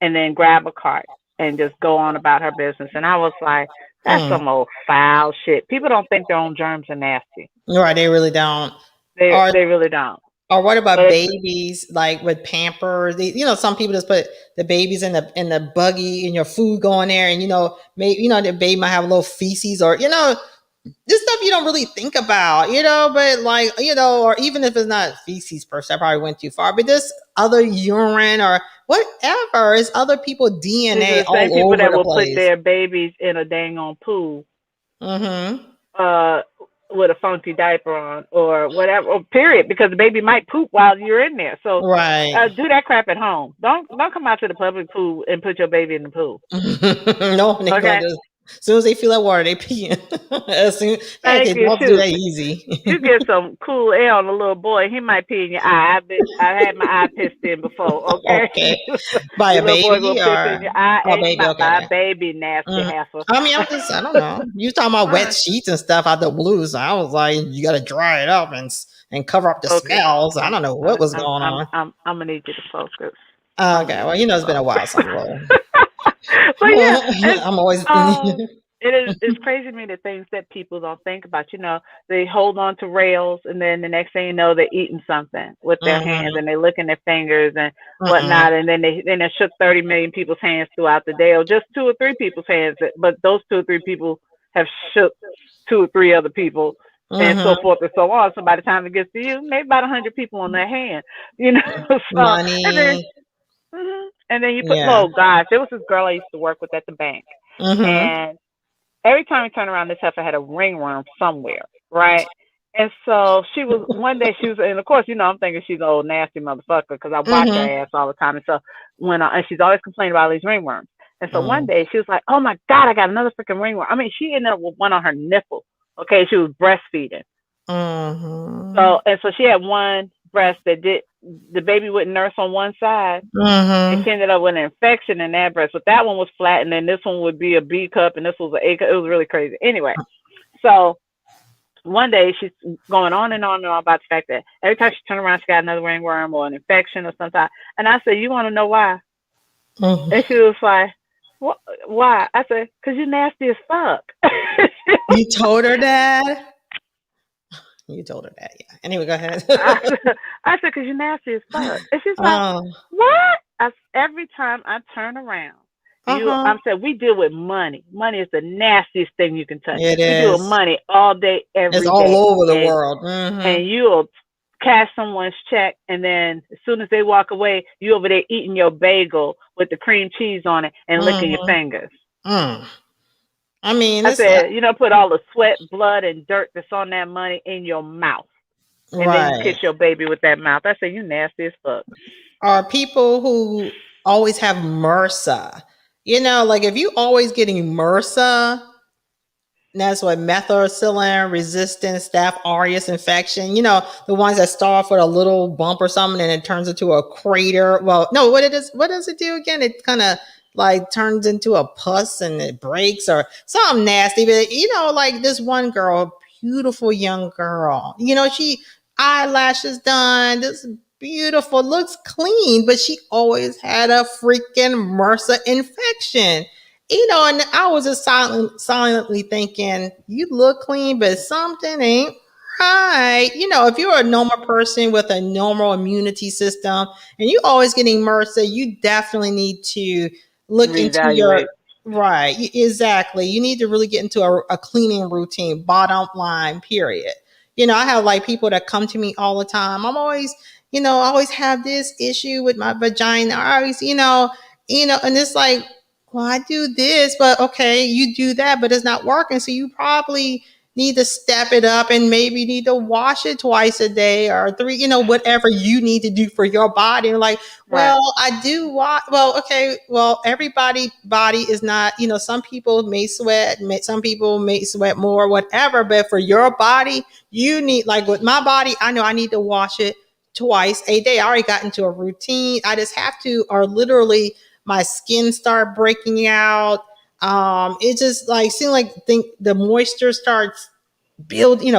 and then grab a cart and just go on about her business. And I was like, that's Mm. some old foul shit. People don't think their own germs are nasty. Right. They really don't. They Or they really don't. or what about But babies like with Pampers? Some people just put the babies in the buggy and your food going there, and maybe the baby might have a little feces or this stuff you don't really think about, but like, or even if it's not feces per se, I probably went too far, but this other urine or whatever is other people these DNA are the same all people over that the will put place. their babies in a dang on pool, Mm-hmm. uh, with a funky diaper on or whatever. Or period, because the baby might poop while you're in there. So Right. do that crap at home. Don't come out to the public pool and put your baby in the pool. No, they gonna Okay. just as soon as they feel that water, they pee. Hey, Thank okay, you. don't do Shoot. that easy. You get some cool air on a little boy, he might pee in your eye. I had my eye pissed in before. Okay, Okay, by your a little boy gonna baby piss in or your eye. oh, Ain't baby? Okay, by a okay. baby, nasty Mm. heifer. I mean, I don't know. You talking about wet sheets and stuff out the blue, so I was like, you got to dry it up and cover up the Okay, smells. I I'm don't know what I'm was I'm going I'm on. I'm I'm gonna need you to focus. I'm Okay, gonna well, need you to it's been a while, focus. so I'm low. But yeah, I'm always. it's crazy to me the things that people don't think about. They hold on to rails, and then the next thing you know, they're eating something with their hands, Mm-hmm, and they're licking their fingers and mm-mm, whatnot, and then they shook 30 million people's hands throughout the day, or just two or three people's hands, but those two or three people have shook two or three other people. And so mm-hmm. forth and so on. So by the time it gets to you, maybe about 100 people on their hand, you know. So and then Money. and then you put, Yeah. oh gosh, there was this girl I used to work with at the bank, Mm-hmm. and every time we turned around, this heifer had a ringworm somewhere, right? And so one day she was, and of course, I'm thinking she's an old nasty motherfucker because I watch Mm-hmm. her ass all the time. And so and she's always complaining about all these ringworms. And so one Mm-hmm. day she was like, oh my God, I got another freaking ringworm. I mean, she ended up with one on her nipple. Okay. She was breastfeeding. Mm-hmm. So she had one breast the baby wouldn't nurse on one side, and she Mm-hmm. ended up with an infection in that breast. But that one was flat, and then this one would be a B cup, and this was an A cup. It was really crazy. Anyway, so one day she's going on and on about the fact that every time she turned around, she got another ringworm or an infection or something. And I said, "You want to know why?" And Mm-hmm. she was like, "What? Why?" I said, "Cause you nasty as fuck." You told her that. You told her that, yeah. Anyway, go ahead. I said, "Cause you nasty as fuck." And she's like, Oh, "What?" Every time I turn around, uh-huh. I'm saying we deal with money. Money is the nastiest thing you can touch. It We deal with is. money all day, It's every all day, over the and world. Mm-hmm. you'll cash someone's check, and then as soon as they walk away, you over there eating your bagel with the cream cheese on it and licking your Mm-hmm. fingers. Mm. I mean, I it's said, put all the sweat, blood, and dirt that's on that money in your mouth, and then you right. kiss your baby with that mouth. I said, you nasty as fuck. are people who always have MRSA. Like if you always getting MRSA, that's what methicillin resistant staph aureus infection. The ones that start off with a little bump or something and it turns into a crater. Well, no, what does it do again? It kind of like turns into a pus and it breaks or something nasty. But like this one girl, beautiful young girl. She eyelashes done, this beautiful, looks clean, but she always had a freaking MRSA infection. And I was just silently thinking, you look clean, but something ain't right. If you're a normal person with a normal immunity system and you always getting MRSA, you definitely need to look into your Reevaluate. right. Exactly. You need to really get into a cleaning routine, bottom line, period. I have like people that come to me all the time. I always have this issue with my vagina. I always, and it's like, well, I do this, but okay, you do that, but it's not working. So you probably need to step it up and maybe need to wash it twice a day or three, whatever you need to do for your body. And like, Right. well, I do what, well, okay, well, everybody body is not, some people may sweat, some people may sweat more, whatever, but for your body, you need, like with my body, I know I need to wash it twice a day. I already got into a routine. I just have to, or literally my skin start breaking out. It just like seemed like think the moisture starts building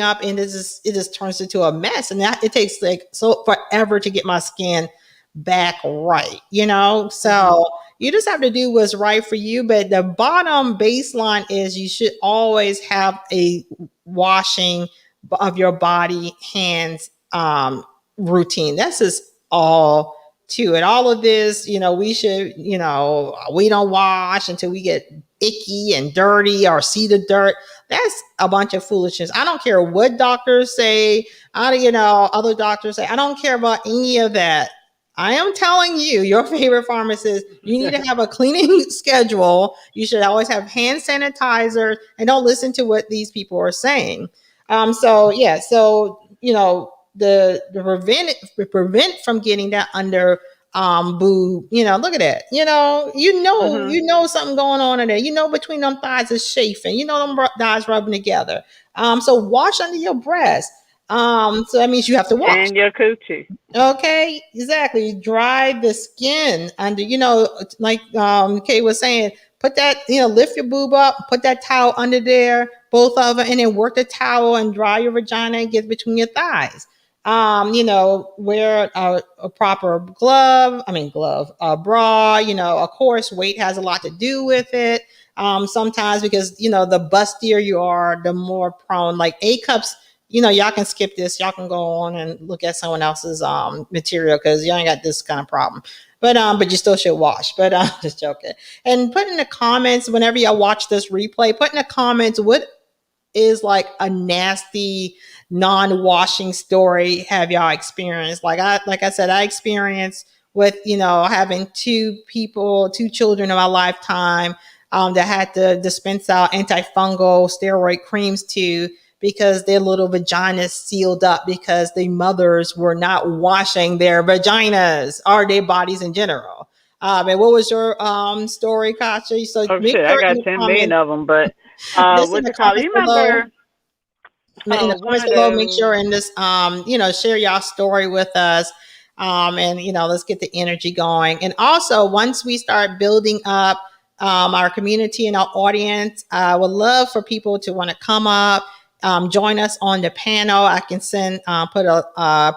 up, and it just turns into a mess, and that it takes like so forever to get my skin back right. Mhm. So you just have to do what's right for you. But the bottom baseline is you should always have a washing of your body, hands, routine. That's just all to it. All of this, we don't wash until we get icky and dirty or see the dirt. That's a bunch of foolishness. I don't care what doctors say. Other doctors say. I don't care about any of that. I am telling you, your favorite pharmacist, you need to have a cleaning schedule. You should always have hand sanitizer and don't listen to what these people are saying. So yeah, so the prevent from getting that under boob, look at that. Mhm. Something going on in there. Between them thighs is chafing. Them thighs rubbing together. So wash under your breast. So that means you have to wash. And your coochie. Okay, exactly. Dry the skin under, like Kay was saying, put that, lift your boob up, put that towel under there, both of them, and then work the towel and dry your vagina and get between your thighs. Wear a proper bra. Of course, weight has a lot to do with it. Sometimes because, the bustier you are, the more prone, like A cups, y'all can skip this. Y'all can go on and look at someone else's material because you ain't got this kind of problem. But you still should wash. But just joking. And put in the comments whenever y'all watch this replay. Put in the comments what is like a nasty non-washing story have y'all experienced. Like I said, I experienced with having two children in my lifetime that had to dispense out antifungal steroid creams to because their little vaginas sealed up because the mothers were not washing their vaginas or their bodies in general. And what was your story, Kasha? So Oh make shit, I sure in got the 10 million comments, of them. But this in what the you call it? comments You below. remember In the one comments of below, make sure those? in this, share y'all story with us. And let's get the energy going. And also, once we start building up our community and our audience, I would love for people to want to come up, join us on the panel. I can put a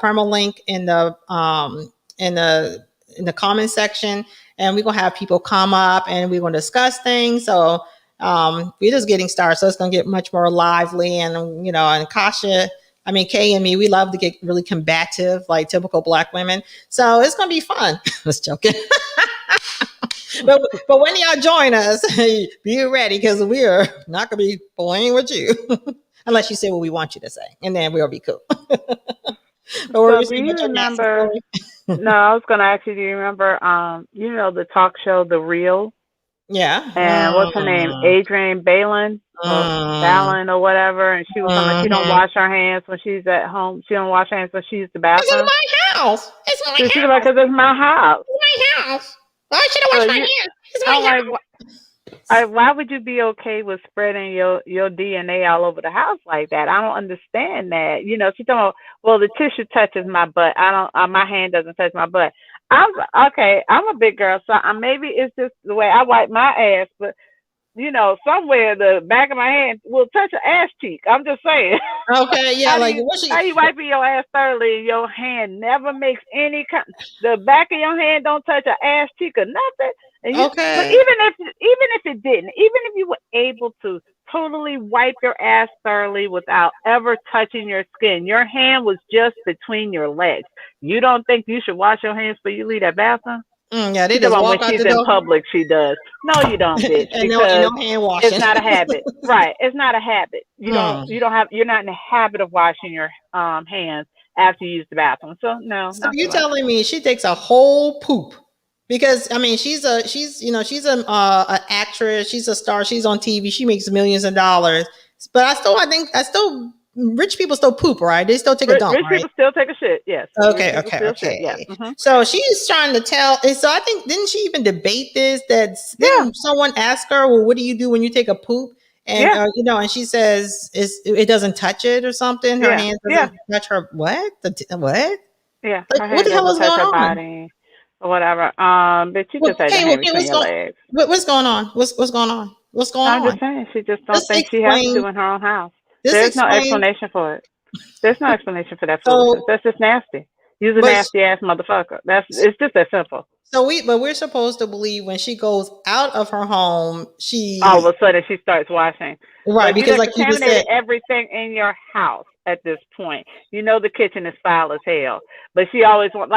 perma link in the in the comment section, and we're gonna have people come up and we're gonna discuss things. So we're just getting started, so it's going to get much more lively. And and Kasha, Kay and me, we love to get really combative, like typical Black women. So it's going to be fun. Let's joking. But when y'all join us, be ready because we're not going to be playing with you unless you say what we want you to say, and then we'll be cool. But what were So you do saying you about your nasty remember? story? No, I was gonna ask you. Do you remember? The talk show, The Real? Yeah. And what's her name? Adrienne Balin or Mm. Ballin or whatever. And she was talking about she don't Mhm. wash her hands when she's at home. She don't wash her hands when she uses the It's in bathroom. my house. It's my So she's like, house. because it's my house. It's my house. Why should I So wash my you, hands? It's I'm my like, house. why would you be okay with spreading your DNA all over the house like that? I don't understand that. She's talking about, well, the tissue touches my butt. I don't. My hand doesn't touch my butt. I'm okay. I'm a big girl, so maybe it's just the way I wipe my ass. But somewhere the back of my hand will touch an ass cheek. I'm just saying. Okay, yeah, how do like you what she how you wiping your ass thoroughly and your hand never makes any the back of your hand don't touch an ass cheek or nothing. But okay. even if it didn't, even if you were able to totally wipe your ass thoroughly without ever touching your skin, your hand was just between your legs. You don't think you should wash your hands before you leave that bathroom? Yeah, they She talking just about when walk out she's the in door public, she does. No, you don't, bitch, and because no hand it's washing. not a habit. Right? It's not a habit. Hmm. You're not in the habit of washing your hands after you use the bathroom. So no, So not so you much. telling me she takes a whole poop? Because I mean, she's an actress. She's a star. She's on TV. She makes millions of dollars. But I still rich people still poop, right? They still take a dump, Rich right? people still take a shit. Yes, rich Okay, people okay, still shit. Yeah. okay. Hmm. So she's trying to tell. And so I think didn't she even debate this? That Yeah. didn't someone ask her, "Well, what do you do when you take a poop?" And Yeah. and she says, it doesn't touch it or something. Her Yeah. hand Yeah. doesn't touch her. What? What? Yeah. Like Her what hand the hell doesn't is touch going her on? body or whatever. But you just had your hand Okay, between your legs. what's going on? What's going on? What's going I'm just on? saying, she just don't This think she has explains. to in her own house. This There's no explains. explanation for it. There's no explanation for that So, foolishness. That's just nasty. Use a but nasty ass motherfucker. It's just that simple. but we're supposed to believe when she goes out of her home, All of she a sudden she starts washing. right But you because done like you just contaminated said, everything in your house at this point. You know the kitchen is foul as hell. But she always want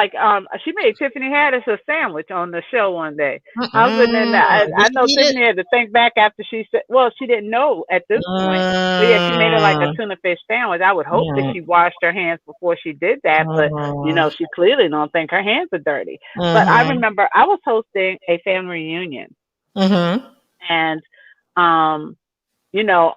she made Tiffany Haddish a sandwich on the show one day. I was sitting in there. did I she know eat it? Tiffany had to think back after she said well, she didn't know at this point. But yeah, she made it like a Mm, tuna fish sandwich. I would hope that mm, she washed her hands before she did that, but mm, she clearly don't think her hands are dirty. But I mhm, remember I was hosting a family reunion mhm, and um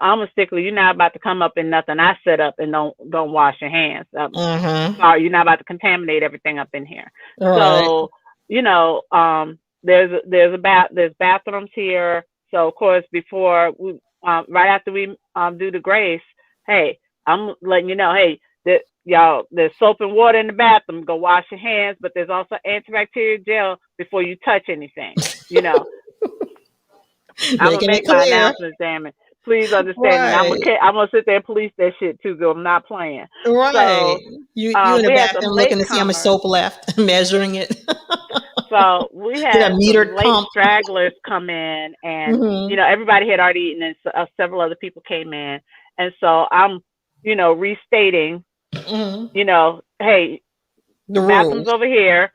I'm a stickler. You're not about to come up in nothing I set up and don't wash your hands. mhm. Sorry, you're not about to contaminate everything up in here. All right. So, there's bathrooms here. So of course before we right after we do the grace, hey, I'm letting you know, hey, that y'all there's soap and water in the bathroom. Go wash your hands, but there's also antibacterial gel before you touch anything. You know, I'm gonna Making it make my clear. announcements, damn it. Please understand, and Right. I'm gonna sit there and police that shit too. Cause I'm not playing. Right. So, You in the we had some bathroom looking to see how much latecomers. soap left, measuring it. So we Get a had some metered late pump. stragglers come in, and Mhm. everybody had already eaten, and several other people came in, and so I'm, restating, Mhm. hey, The bathrooms rules. over here,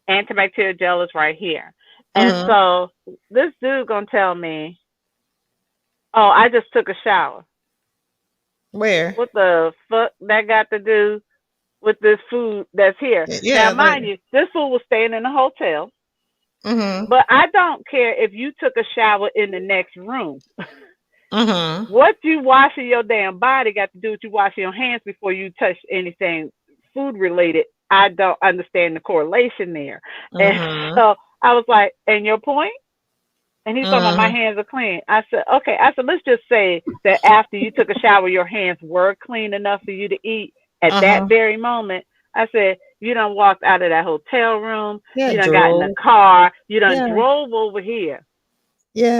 antibacterial gel is right here, and Mhm. so this dude gonna tell me, oh, I just took a shower. Where? What the fuck that got to do with this food that's here? Now, Yeah, like mind you, this food was staying in the hotel, mhm. but I don't care if you took a shower in the next room. Mhm. What you washing your damn body got to do with you washing your hands before you touch anything food related? I don't understand the correlation there. And Mhm. so I was like, and your point? And he's talking about my Mhm. hands are clean. I said, okay. I said, let's just say that after you took a shower, your hands were clean enough for you to eat at that Mhm. very moment. I said, you done walked out of that hotel room. Yeah, You done got in the drool. car. You done Yeah. drove over here.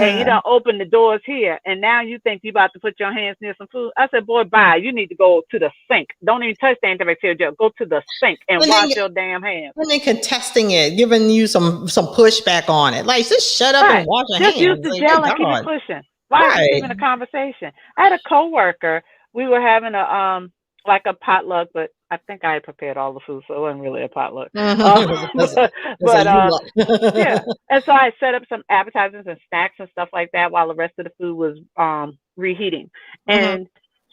And you Yeah. done opened the doors here. And now you think you about to put your hands near some food. I said, boy, bye. You need to go to the sink. Don't even touch the antibacterial gel. Go to the sink and And then wash your damn hands. and then contesting it, giving you some pushback on it. Like just shut up and Right. wash your Just use hands. the Like gel good and keep it God. pushing. Why is this Right. even a conversation? I had a coworker. We were having a like a potluck, but I think I had prepared all the food, so it wasn't really a potluck. Mhm. But, It's a you yeah. luck. And so I set up some appetizers and snacks and stuff like that while the rest of the food was reheating. Mhm. And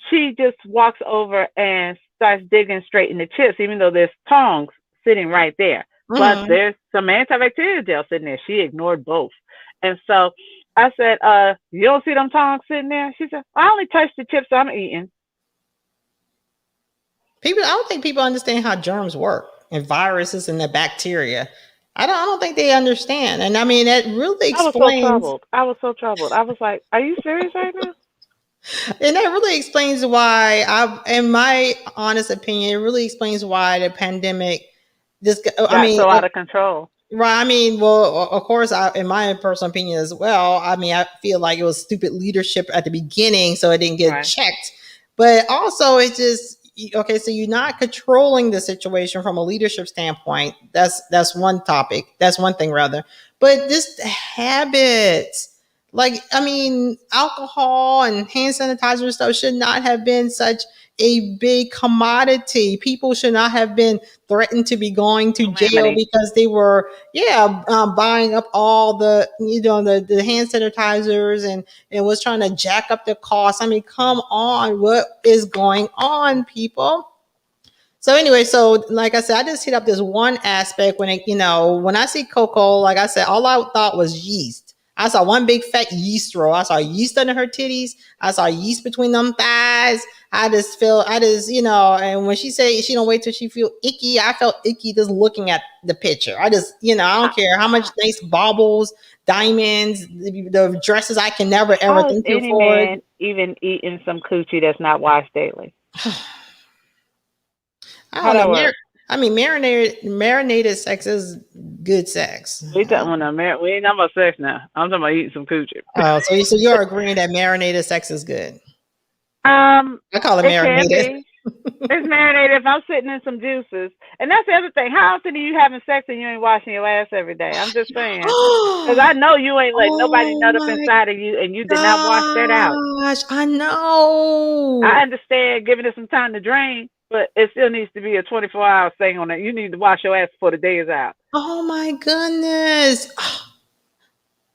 she just walks over and starts digging straight in the chips, even though there's tongs sitting right there. Plus, Mhm. there's some antibacterial gel sitting there. She ignored both. And so I said, you don't see them tongs sitting there? She said, I only touched the chips I'm eating. People, I don't think people understand how germs work and viruses and the bacteria. I don't think they understand. And I mean, that really I was so explains, troubled. I was so troubled. I was like, are you serious right now? and that really explains why in my honest opinion, it really explains why the pandemic, this, I Got mean, so out of control. right. I mean, well, of course, in my personal opinion as well, I mean, I feel like it was stupid leadership at the beginning, so it didn't get Right. checked. But also, it's just okay. So you're not controlling the situation from a leadership standpoint. That's one topic. That's one thing, rather. But just habits. Like, I mean, alcohol and hand sanitizer stuff should not have been such a big commodity. People should not have been threatened to be going to jail Calamity. because they were, yeah, buying up all the, the hand sanitizers, and was trying to jack up the cost. I mean, come on, what is going on, people? So anyway, so like I said, I just hit up this one aspect when when I see Coco, like I said, all I thought was yeast. I saw one big fat yeast roll. I saw yeast under her titties. I saw yeast between them thighs. I just, and when she said she don't wait till she feel icky, I felt icky just looking at the picture. I just, I How, don't care how much nice baubles, diamonds, the dresses I can never ever how is think to any afford. man even eating some coochie that's not washed daily? I How don't know. that work? I mean, marinated sex is good sex. We talking about we ain't talking about sex now. I'm talking about eating some coochie. So you're agreeing that marinated sex is good. um, I call it it can marinated. be. It's marinated if I'm sitting in some juices. And that's the other thing. How often are you having sex and you ain't washing your ass every day? I'm just saying. Because I know you ain't letting nobody Oh nut up my inside of you and you did not wash that out. gosh, I know. I understand giving it some time to drain, but it still needs to be a 24-hour thing on it. You need to wash your ass before the day is out. Oh my goodness.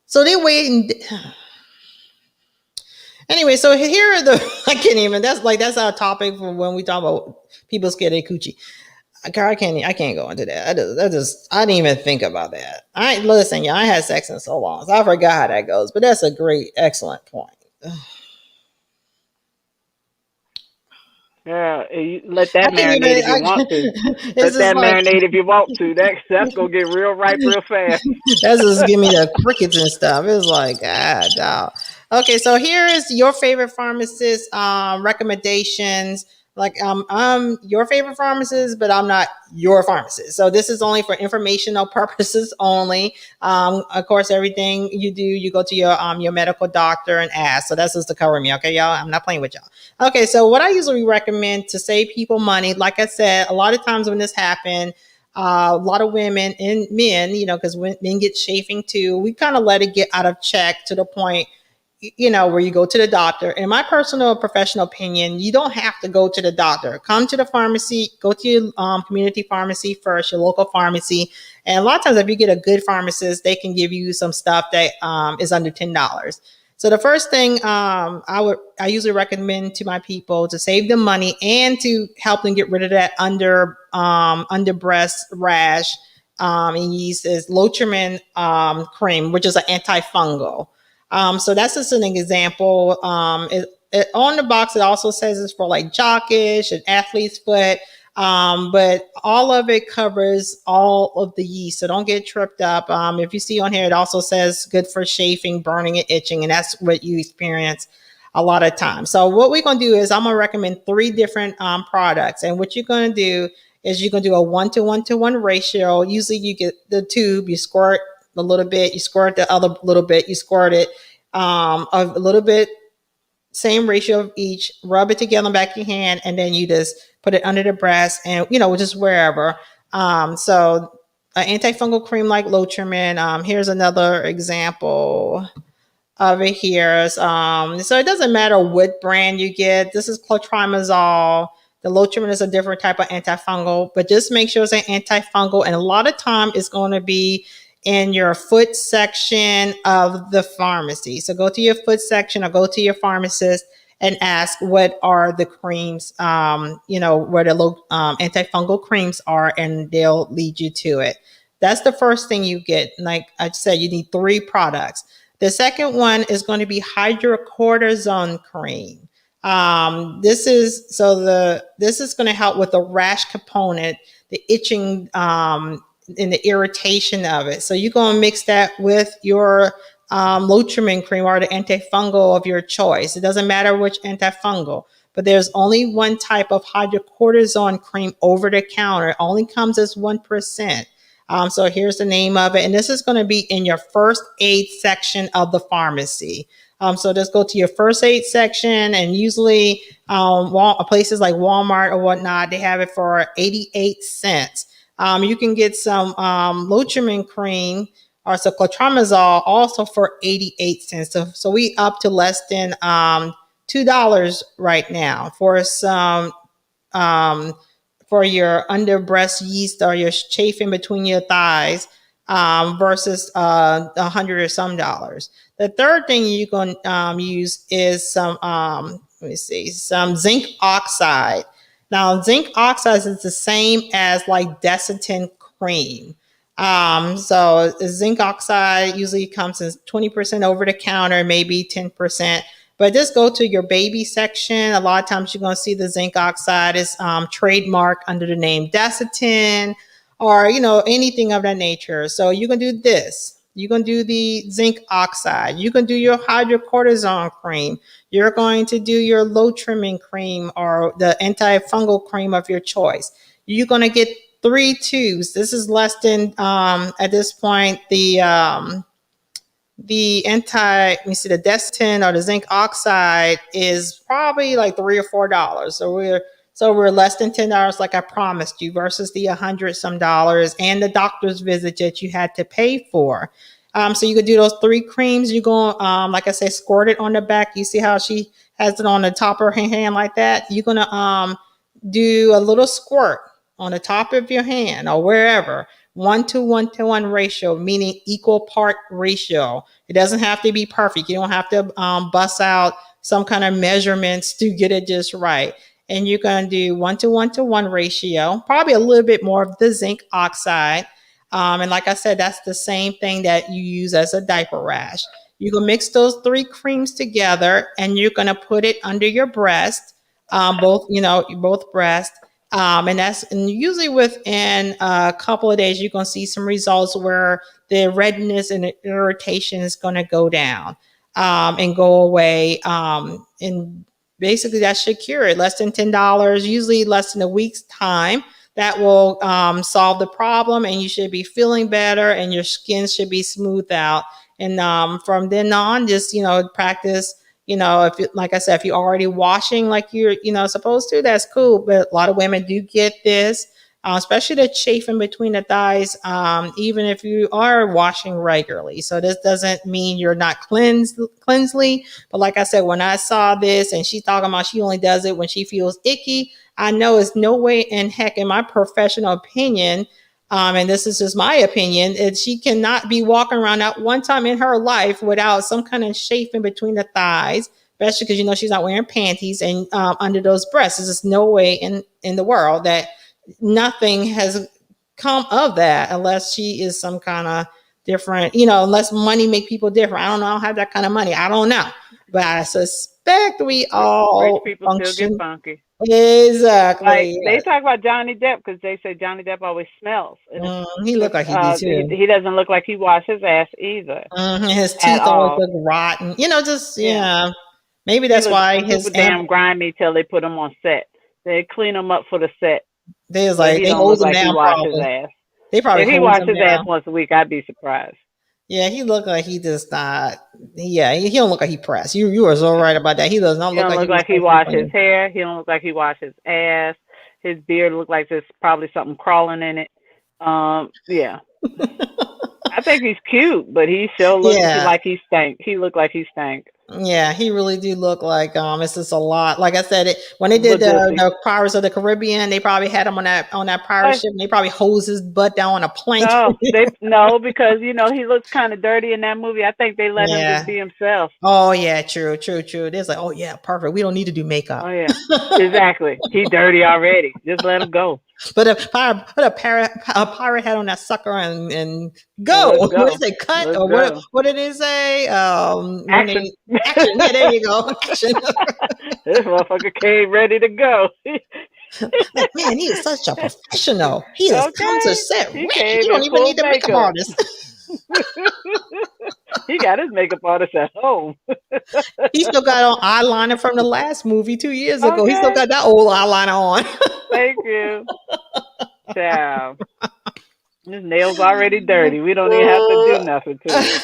So they waiting. Anyway, so here are the I can't even. That's our topic for when we talk about people scared of coochie. I can't go into that. I didn't even think about that. I listen, y'all. I had sex in so long, so I forgot how that goes. But that's a great, excellent point. Yeah, you let I that can't even. marinate if you want to. It's Let just that like marinate if you want to. That's gonna get real ripe real fast. that's just give me the crickets and stuff. It's like, ah, dog. Okay, so here is your favorite pharmacist recommendations. Like, I'm your favorite pharmacist, but I'm not your pharmacist. So this is only for informational purposes only. Of course, everything you do, you go to your medical doctor and ask. So that's just to cover me, okay, y'all. I'm not playing with y'all. Okay, so what I usually recommend to save people money, like I said, a lot of times when this happens, a lot of women and men, because men get chafing too, we kind of let it get out of check to the point, where you go to the doctor. In my personal professional opinion, you don't have to go to the doctor. Come to the pharmacy, go to your community pharmacy first, your local pharmacy. And a lot of times, if you get a good pharmacist, they can give you some stuff that is under $10. So the first thing I usually recommend to my people to save them money and to help them get rid of that under breast rash and yeast is Lotrimin cream, which is an antifungal. So that's just an example. On the box, it also says it's for like jockish and athlete's foot. But all of it covers all of the yeast. So don't get tripped up. If you see on here, it also says good for chafing, burning, and itching. And that's what you experience a lot of times. So what we're going to do is I'm going to recommend 3 different products. And what you're going to do is you're going to do a 1-to-1-to-1 ratio. Usually you get the tube, you squirt a little bit, you squirt the other little bit, you squirt it a little bit, same ratio of each, rub it together on the back of your hand, and then you just put it under the breast and, just wherever. So an antifungal cream like Lotrimin. Here's another example of it here. So it doesn't matter what brand you get. This is clotrimazole. The Lotrimin is a different type of antifungal, but just make sure it's an antifungal. And a lot of time it's going to be in your foot section of the pharmacy. So go to your foot section or go to your pharmacist and ask what are the creams, where the antifungal creams are, and they'll lead you to it. That's the first thing you get. Like I said, you need 3 products. The second one is going to be hydrocortisone cream. This is going to help with the rash component, the itching, and the irritation of it. So you're going to mix that with your Lotrimin cream or the antifungal of your choice. It doesn't matter which antifungal, but there's only one type of hydrocortisone cream over the counter. It only comes as 1%. So here's the name of it. And this is going to be in your first aid section of the pharmacy. So just go to your first aid section, and usually places like Walmart or whatnot, they have it for 88 cents. You can get some Lotrimin cream or some clotrimazole also for 88 cents. So we up to less than $2 right now for some um, for your under breast yeast or your chafing between your thighs, versus 100 or some dollars. The third thing you can use is some let me see, some zinc oxide. Now, zinc oxide is the same as like Desitin cream. So zinc oxide usually comes in 20% over the counter, maybe 10%. But just go to your baby section. A lot of times you're going to see the zinc oxide is trademarked under the name Desitin, or anything of that nature. So you can do this. You can do the zinc oxide. You can do your hydrocortisone cream. You're going to do your Lotrimin cream or the antifungal cream of your choice. You're going to get 3 tubes. This is less than at this point let me see, the Destin or the zinc oxide is probably like $3 or $4. So we're less than $10, like I promised you, versus the 100 some dollars and the doctor's visit that you had to pay for. So you could do those 3 creams. You go, like I said, squirt it on the back. You see how she has it on the top of her hand like that? You're gonna do a little squirt on the top of your hand or wherever. 1 to 1 to 1 ratio, meaning equal part ratio. It doesn't have to be perfect. You don't have to bust out some kind of measurements to get it just right. And you're going to do 1 to 1 to 1 ratio, probably a little bit more of the zinc oxide. And like I said, that's the same thing that you use as a diaper rash. You can mix those 3 creams together, and you're going to put it under your breast, both breasts. And usually within a couple of days, you're going to see some results where the redness and the irritation is going to go down and go away. And basically, that should cure it. Less than $10, usually less than a week's time. That will solve the problem, and you should be feeling better, and your skin should be smoothed out. And from then on, just practice. If like I said, if you're already washing like you're supposed to, that's cool. But a lot of women do get this, especially the chafing between the thighs, even if you are washing regularly. So this doesn't mean you're not cleansely. But like I said, when I saw this and she's talking about she only does it when she feels icky, I know it's no way in heck, in my professional opinion, and this is just my opinion, she cannot be walking around at one time in her life without some kind of chafing between the thighs, especially because she's not wearing panties and under those breasts. There's just no way in the world that nothing has come of that, unless she is some kind of different, unless money make people different. I don't know. I don't have that kind of money. I don't know, but I suspect we Rich all people still get function funky. Like exactly. they talk about Johnny Depp because they say Johnny Depp always smells, and it's He because looked like he did too. he doesn't look like he washed his ass either His at teeth always all. look rotten. Just Yeah, yeah. Maybe he that's looks why super his damn grimy till they put him on set. They clean him up for the set, they was but like he they don't look hose him like he down washed his probably. ass. They probably If he hose washed him his ass down. once a week, I'd be surprised. Yeah, he looked like he just not. Yeah, he don't look like he pressed. You were so right about that. He does not He look don't like he look was like he supposed to washed his clean. hair. He don't look like he washed his ass. His beard look like there's probably something crawling in it. Yeah. I think he's cute, but he sure look Yeah, like he stank. He looked like he stank. yeah, he really do look like it's just a lot. Like I said, when they did But guilty. the Pirates of the Caribbean, they probably had him on that pirate Hey, ship. And they probably hosed his butt down on a plank. no, because he looks kind of dirty in that movie. I think they let him just Yeah. be himself. Oh yeah, true, true, true. There's like, oh yeah, perfect. We don't need to do Oh makeup. yeah, exactly. He dirty already. Just let him go. a pirate hat on that sucker and And go. let's What did go. they cut Let's or what? go. What did it say? When Action. they action? Yeah, there you go. Action. This motherfucker came ready to go. Like, man, he is such a professional. He is comes to Okay. set He ready. You came don't in even full need the makeup makeup. artist. He got his makeup artist at home. He still got on eyeliner from the last movie 2 years ago. He still Okay. got that old eyeliner on. Thank you. Ciao. His nails already dirty. We don't even have to do nothing to it.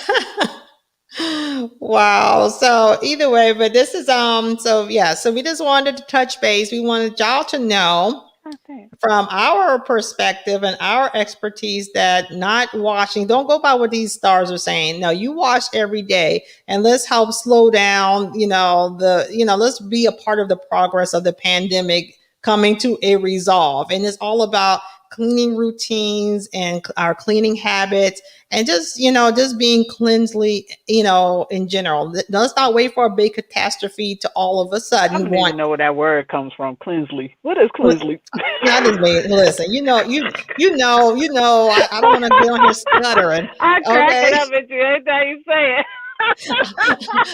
Wow. So either way, but this is so yeah, so we just wanted to touch base. We wanted y'all to know Okay. from our perspective and our expertise that not watching, don't go by what these stars are saying. No, you watch every day and let's help slow down, let's be a part of the progress of the pandemic coming to a resolve. And it's all about cleaning routines and our cleaning habits and just being cleansly, in general. Let's not wait for a big catastrophe to all of a I sudden don't even want. know where that word comes from. Cleansly. What is cleansly? I just made listen. I don't want to get on here stuttering. I'm cracking Okay, up at you every time you say it.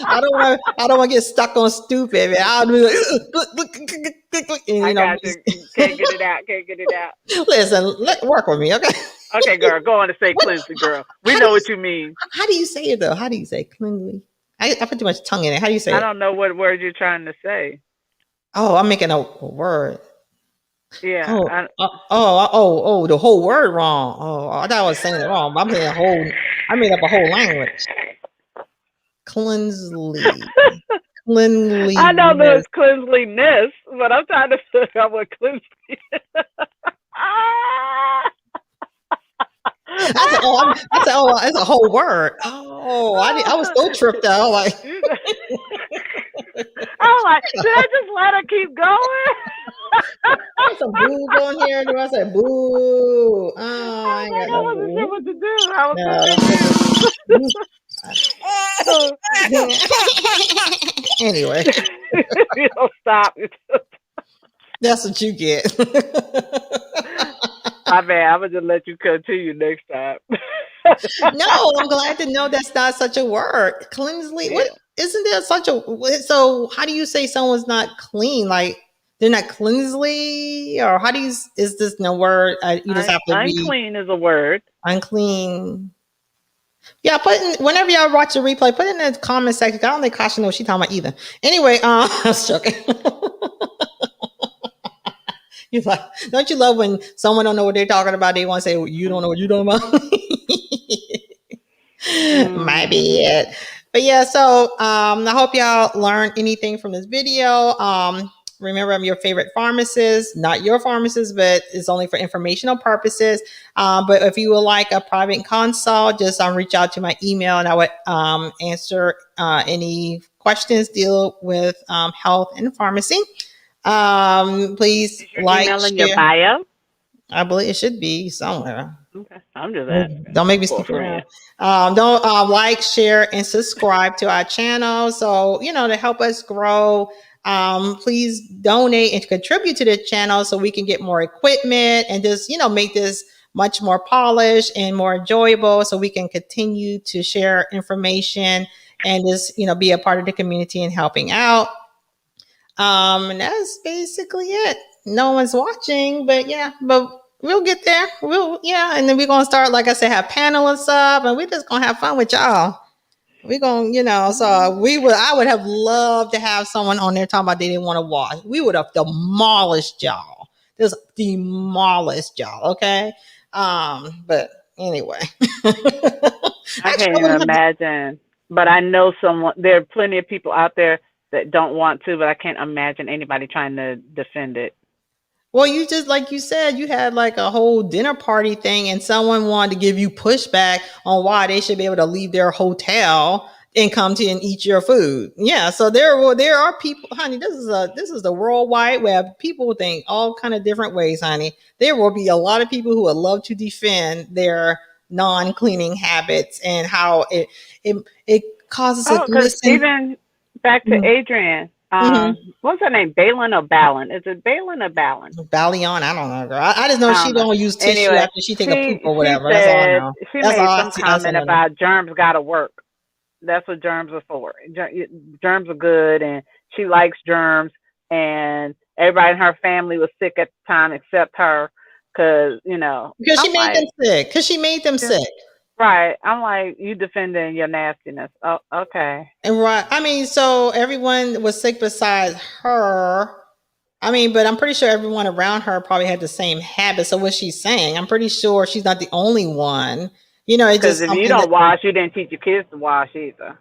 I don't want to get stuck on stupid. Man. I'll be like, and I got you. Can't get it out. Can't get it out. listen, work with me, okay? Okay, girl. Go on and say What? cleansly, girl. We How do know you what you mean. how do you say it though? How do you say cleanly? I put too much tongue in it. How do you say I it? don't know what word you're trying to say. Oh, I'm making a word. Yeah. The whole word wrong. Oh, I thought I was saying it wrong. But I made up a whole language. Cleansly. I know Cleanliness. there's cleanliness, but I'm trying to figure out what cleansly is. It's a whole word. Oh, I was so tripped out. Like, I'm like, should I just let her keep going? there's some boob on here. Do I say boo? Oh, I I was ain't like, got I no wasn't sure boo. what to do. I was so No, confused. Oh. anyway, You don't stop. that's what you get. My bad. I'm gonna just let you continue next time. No, I'm glad to know that's not such a word. Cleansly. What Yeah. isn't there such a so how do you say someone's not clean? Like they're not cleansly, or how do you is this no word? You just have to be Unclean is a word. unclean. Yeah, whenever y'all watch the replay, put it in the comment section. I don't think Kasha knows what she's talking about either. Anyway, I was joking. You like, don't you love when someone don't know what they're talking about? They want to say, well, you don't know what you're talking about. Might Mm. be it. But yeah, so I hope y'all learned anything from this video. Remember, I'm your favorite pharmacist, not your pharmacist, but it's only for informational purposes. But if you would like a private consult, just reach out to my email and I would answer any questions deal with health and pharmacy. Please Is your like, email in your share. bio? I believe it should be somewhere. Okay. I'm just asking. Don't make me For a speak around. friend. Don't like, share, and subscribe to our channel. So, to help us grow, please donate and contribute to the channel so we can get more equipment and just, make this much more polished and more enjoyable so we can continue to share information and just, be a part of the community and helping out. And that's basically it. No one's watching, but yeah, but we'll get there. And then we're gonna start, like I said, have panel and stuff, and we're just gonna have fun with y'all. We're gonna, so I would have loved to have someone on there talking about they didn't want to watch. We would have demolished y'all. Just demolished y'all, okay? But anyway. I Actually, can't even imagine. But I know someone. There are plenty of people out there that don't want to, but I can't imagine anybody trying to defend it. well, you just like you said, you had like a whole dinner party thing, and someone wanted to give you pushback on why they should be able to leave their hotel and come to and eat your food. Yeah, so there are people, honey. This is the World Wide Web. People think all kind of different ways, honey. There will be a lot of people who would love to defend their non-cleaning habits and how it causes a Oh, because glisten. even back to Adrian, What's her name? Balin or Balin? Is it Balin or Balin? Balion, I don't know, girl. I just know I she don't know. don't use tissue Anyway, after she take a poop she or she whatever. That's all I said know. she That's all made I some see. That's all comment I know. about germs got to work. That's what germs are for. Germs are good, and she likes germs. And everybody in her family was sick at the time except her, because Because she I'm made them like, sick. Because she made them yeah, sick. right. I'm like, you defending your nastiness. Oh, okay. And right, I mean, so everyone was sick besides her. I mean, but I'm pretty sure everyone around her probably had the same habit. So what she's saying, I'm pretty sure she's not the only one. It's Because just if you something that don't wash, you didn't teach your kids to wash either.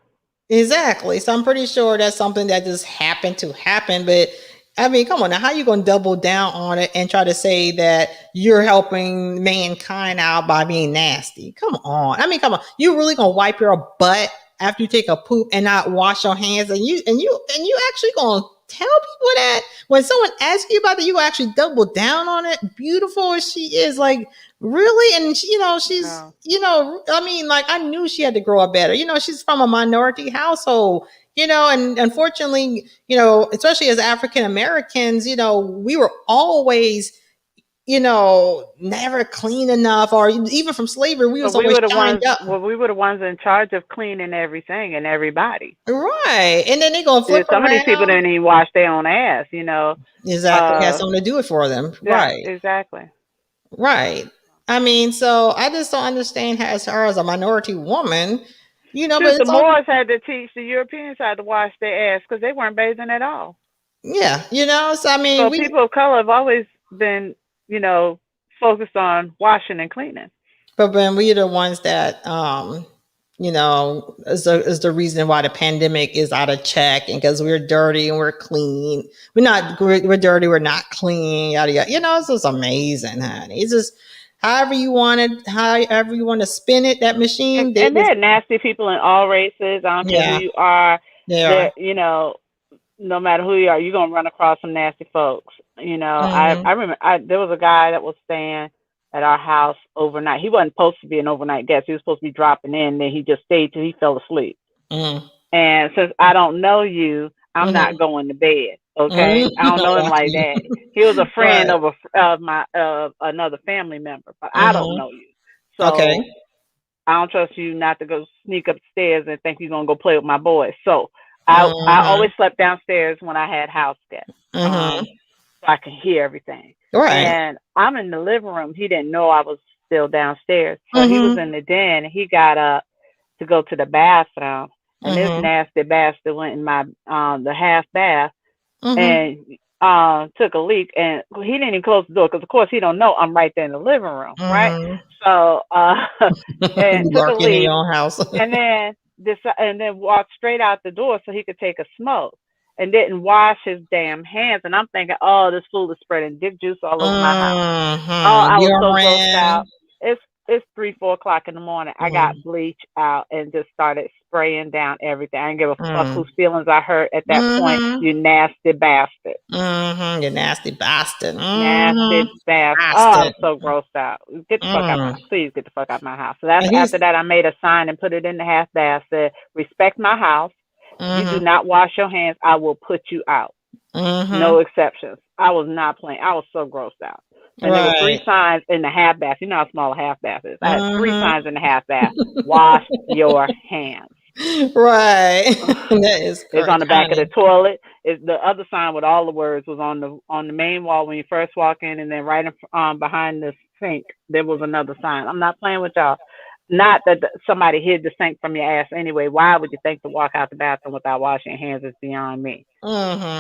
exactly. So I'm pretty sure that's something that just happened to happen. But I mean, come on now, how you gonna double down on it and try to say that you're helping mankind out by being nasty? Come on. I mean, come on. You really gonna wipe your butt after you take a poop and not wash your hands and you actually gonna tell people that when someone asks you about it, you actually double down on it. Beautiful as she is, like really, and she, she's No. I mean, like I knew she had to grow up better. She's from a minority household. And unfortunately, especially as African Americans, we were always, never clean enough, or even from slavery, we But was we always were the shined ones. up. Well, we were the ones in charge of cleaning everything and everybody. Right. And then they gonna flip Some of these people around. didn't even wash their own ass. Exactly. Has Uh, someone to do it for them. yeah, Right. exactly. Right. I mean, so I just don't understand how, as her as a minority woman, but Shoot, the it's all Moors had to teach the Europeans how to wash their ass because they weren't bathing at all. yeah, so I mean, So we people of color have always been, you know, focused on washing and cleaning. but when we are the ones that is the reason why the pandemic is out of check, and because we're dirty and we're clean. We're dirty, we're not clean, yada yada. It's just amazing, honey. It's just however you want to spin it, that And machine, they and just there are nasty people in all races. I don't care who yeah, you are. they are. There, no matter who you are, you're gonna run across some nasty folks. I Mm-hmm. remember there was a guy that was staying at our house overnight. He wasn't supposed to be an overnight guest. He was supposed to be dropping in. Then he just stayed till he fell asleep. Mm-hmm. And since I don't know you, I'm not Mm-hmm. going to bed. Okay, I Mm-hmm. don't know him like that. He was a friend Right. of another family member, but I don't Mm-hmm. know you. Okay. So I don't trust you not to go sneak upstairs and think you're gonna go play with my boys. So I Mm-hmm. always slept downstairs when I had house guests, Mm-hmm. so I could hear everything. Right. And I'm in the living room. He didn't know I was still downstairs, so he was Mm-hmm. in the den. He got up to go to the bathroom, and this Mm-hmm. nasty bastard went in my the half bath Mm-hmm. and took a leak, and he didn't even close the door because of course he don't know I'm right there in the living room, right? Mm-hmm. So and You took a lurking in leak, your own house. and then walked straight out the door so he could take a smoke, and didn't wash his damn hands. And I'm thinking, oh, this fool is spreading dick juice all over my house. Oh, Mm-hmm. I was so grossed Urine. out. It's 3, 4 o'clock in the morning. I got Mm-hmm. bleach out and just started spraying down everything. I didn't give a fuck Mm-hmm. whose feelings I hurt at that point. Mm-hmm. You nasty bastard. Mm-hmm. You nasty bastard. Mm-hmm. Nasty bastard. Oh, I Bastard. was so grossed out. Get the fuck out of my Mm. house. Please get the fuck out of my house. So that's And he's after that I made a sign and put it in the half bath. Said, respect my house. If you do mm-hmm. not wash your hands, I will put you out. Mm-hmm. No exceptions. I was not playing. I was so grossed out. And there were three Right. signs in the half bath. You know how small a half bath is. I had three Mm-hmm. signs in the half bath. Wash your hands. Right. That is It's great, on the back of honey. the toilet. It's the other sign with all the words was on the main wall when you first walk in, and then right in, behind the sink there was another sign. I'm not playing with y'all. Not that somebody hid the sink from your ass anyway. Why would you think to walk out the bathroom without washing your hands is beyond me.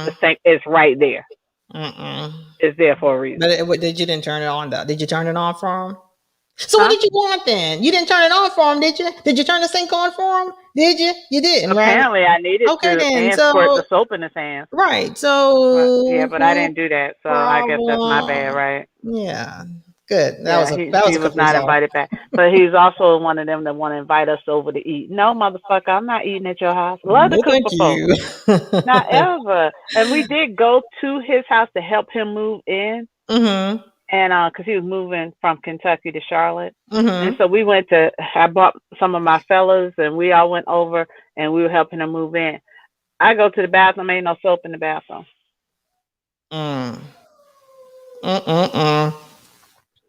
The Mm-hmm. sink is right there. Mm-mm. It's there for a reason. But did you didn't turn it on though? Did you turn it on for him? So what Huh? did you want then? You didn't turn it on for him, did you? Did you turn the sink on for him? Did you? You didn't, right? Apparently, I needed Okay to then. and squirt So the soap in his hands. right. Yeah, So but I who didn't do that, so I guess that's my bad, problem? right? Yeah. Good. That was Yeah, a he that was he a was good not result. invited back, but he's also one of them that want to invite us over to eat. No, motherfucker, I'm not eeting at your house. Love to No, cook thank for folks, you. not ever. And we did go to his house to help him move in, Mm-hmm. and because he was moving from Kentucky to Charlotte, and Mm-hmm. so we went to. I brought some of my fellas, and we all went over, and we were helping him move in. I go to the bathroom. Ain't no soap in the bathroom. Mm. Mm-mm-mm.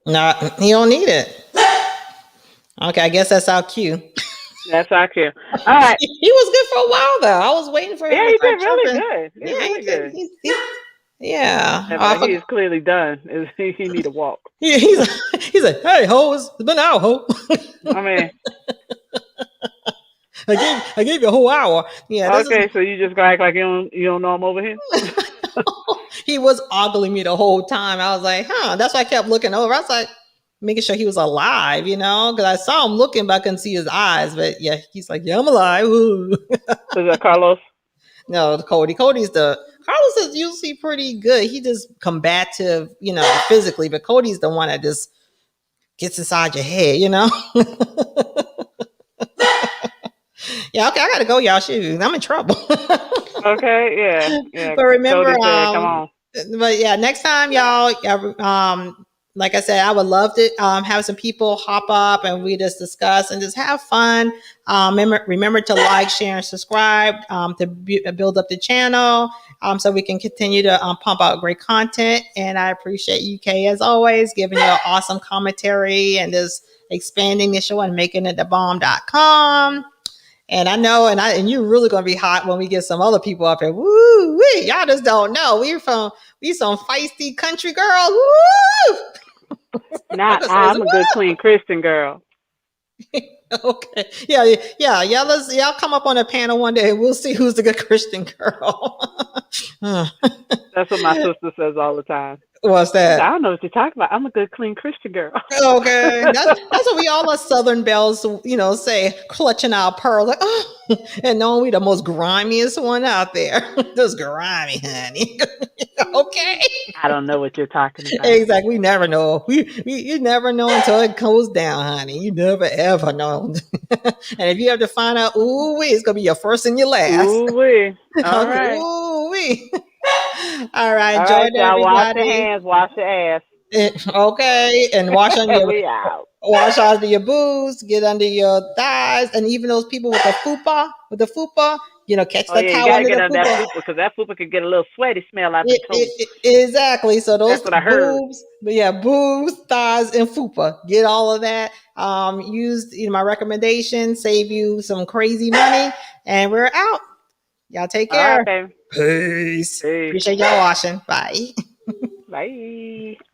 No, he don't need it. Okay, I guess that's our cue. That's our cue. All right. He was good for a while though. I was waiting for him Yeah, to he start did really chirping. good. He did Yeah, he really did. good. Yeah. Yeah, Oh, I but he forgot. is clearly done. He need a walk. He's like, hey ho, it's been an hour, ho. I mean, I gave you a whole hour. Yeah, this is okay, so you just gonna act like you don't know I'm over here? he was ogling me the whole time. I was like, huh. That's why I kept looking over. I was like, making sure he was alive, because I saw him looking, but I couldn't see his eyes. But yeah, he's like, yeah, I'm alive. Ooh. Is that Carlos? No, Cody. Carlos is usually pretty good. He just combative, physically, but Cody's the one that just gets inside your head. Yeah, okay, I gotta go, y'all. Shoot, I'm in trouble. Okay, yeah, yeah. But remember, Cody said, "Come on." but yeah, next time, y'all, like I said, I would love to have some people hop up and we just discuss and just have fun. Remember to like, share, and subscribe to build up the channel so we can continue to pump out great content. And I appreciate you, Kay, as always, giving you an awesome commentary and just expanding the show and making it the bomb.com. And I know, and you're really gonna be hot when we get some other people up here. Woo wee! Y'all just don't know. We some feisty country girls. Woo! Not I'm a good, clean Christian girl. Okay. Yeah. Y'all come up on a panel one day and we'll see who's the good Christian girl. That's what my sister says all the time. What's She said, I that? don't know what you're talking about. I'm a good, clean Christian girl. Okay, that's what we all us Southern belles, say, clutching our pearls, like, oh, and knowing we the most grimiest one out there, just grimy, honey. Okay, I don't know what you're talking about. exactly. We never know. You never know until it goes down, honey. You never ever know. And if you have to find out, ooh, it's gonna be your first and your last. Ooh wee. All Okay, right. ooh, all right, All enjoy right, it, y'all. Wash your everybody. hands. Wash your ass. Okay, and We out. wash under your boobs, get under your thighs, and even those people with the fupa, catch Oh the yeah, you towel gotta under get the on that fupa. fupa because that fupa could get a little sweaty smell out the toe. Exactly. So those That's what I heard. boobs, but yeah, boobs, thighs, and fupa. Get all of that. Use my recommendation, save you some crazy money, and we're out. Y'all take All right, care. baby. Peace. Peace. Appreciate y'all watching. Bye. Bye.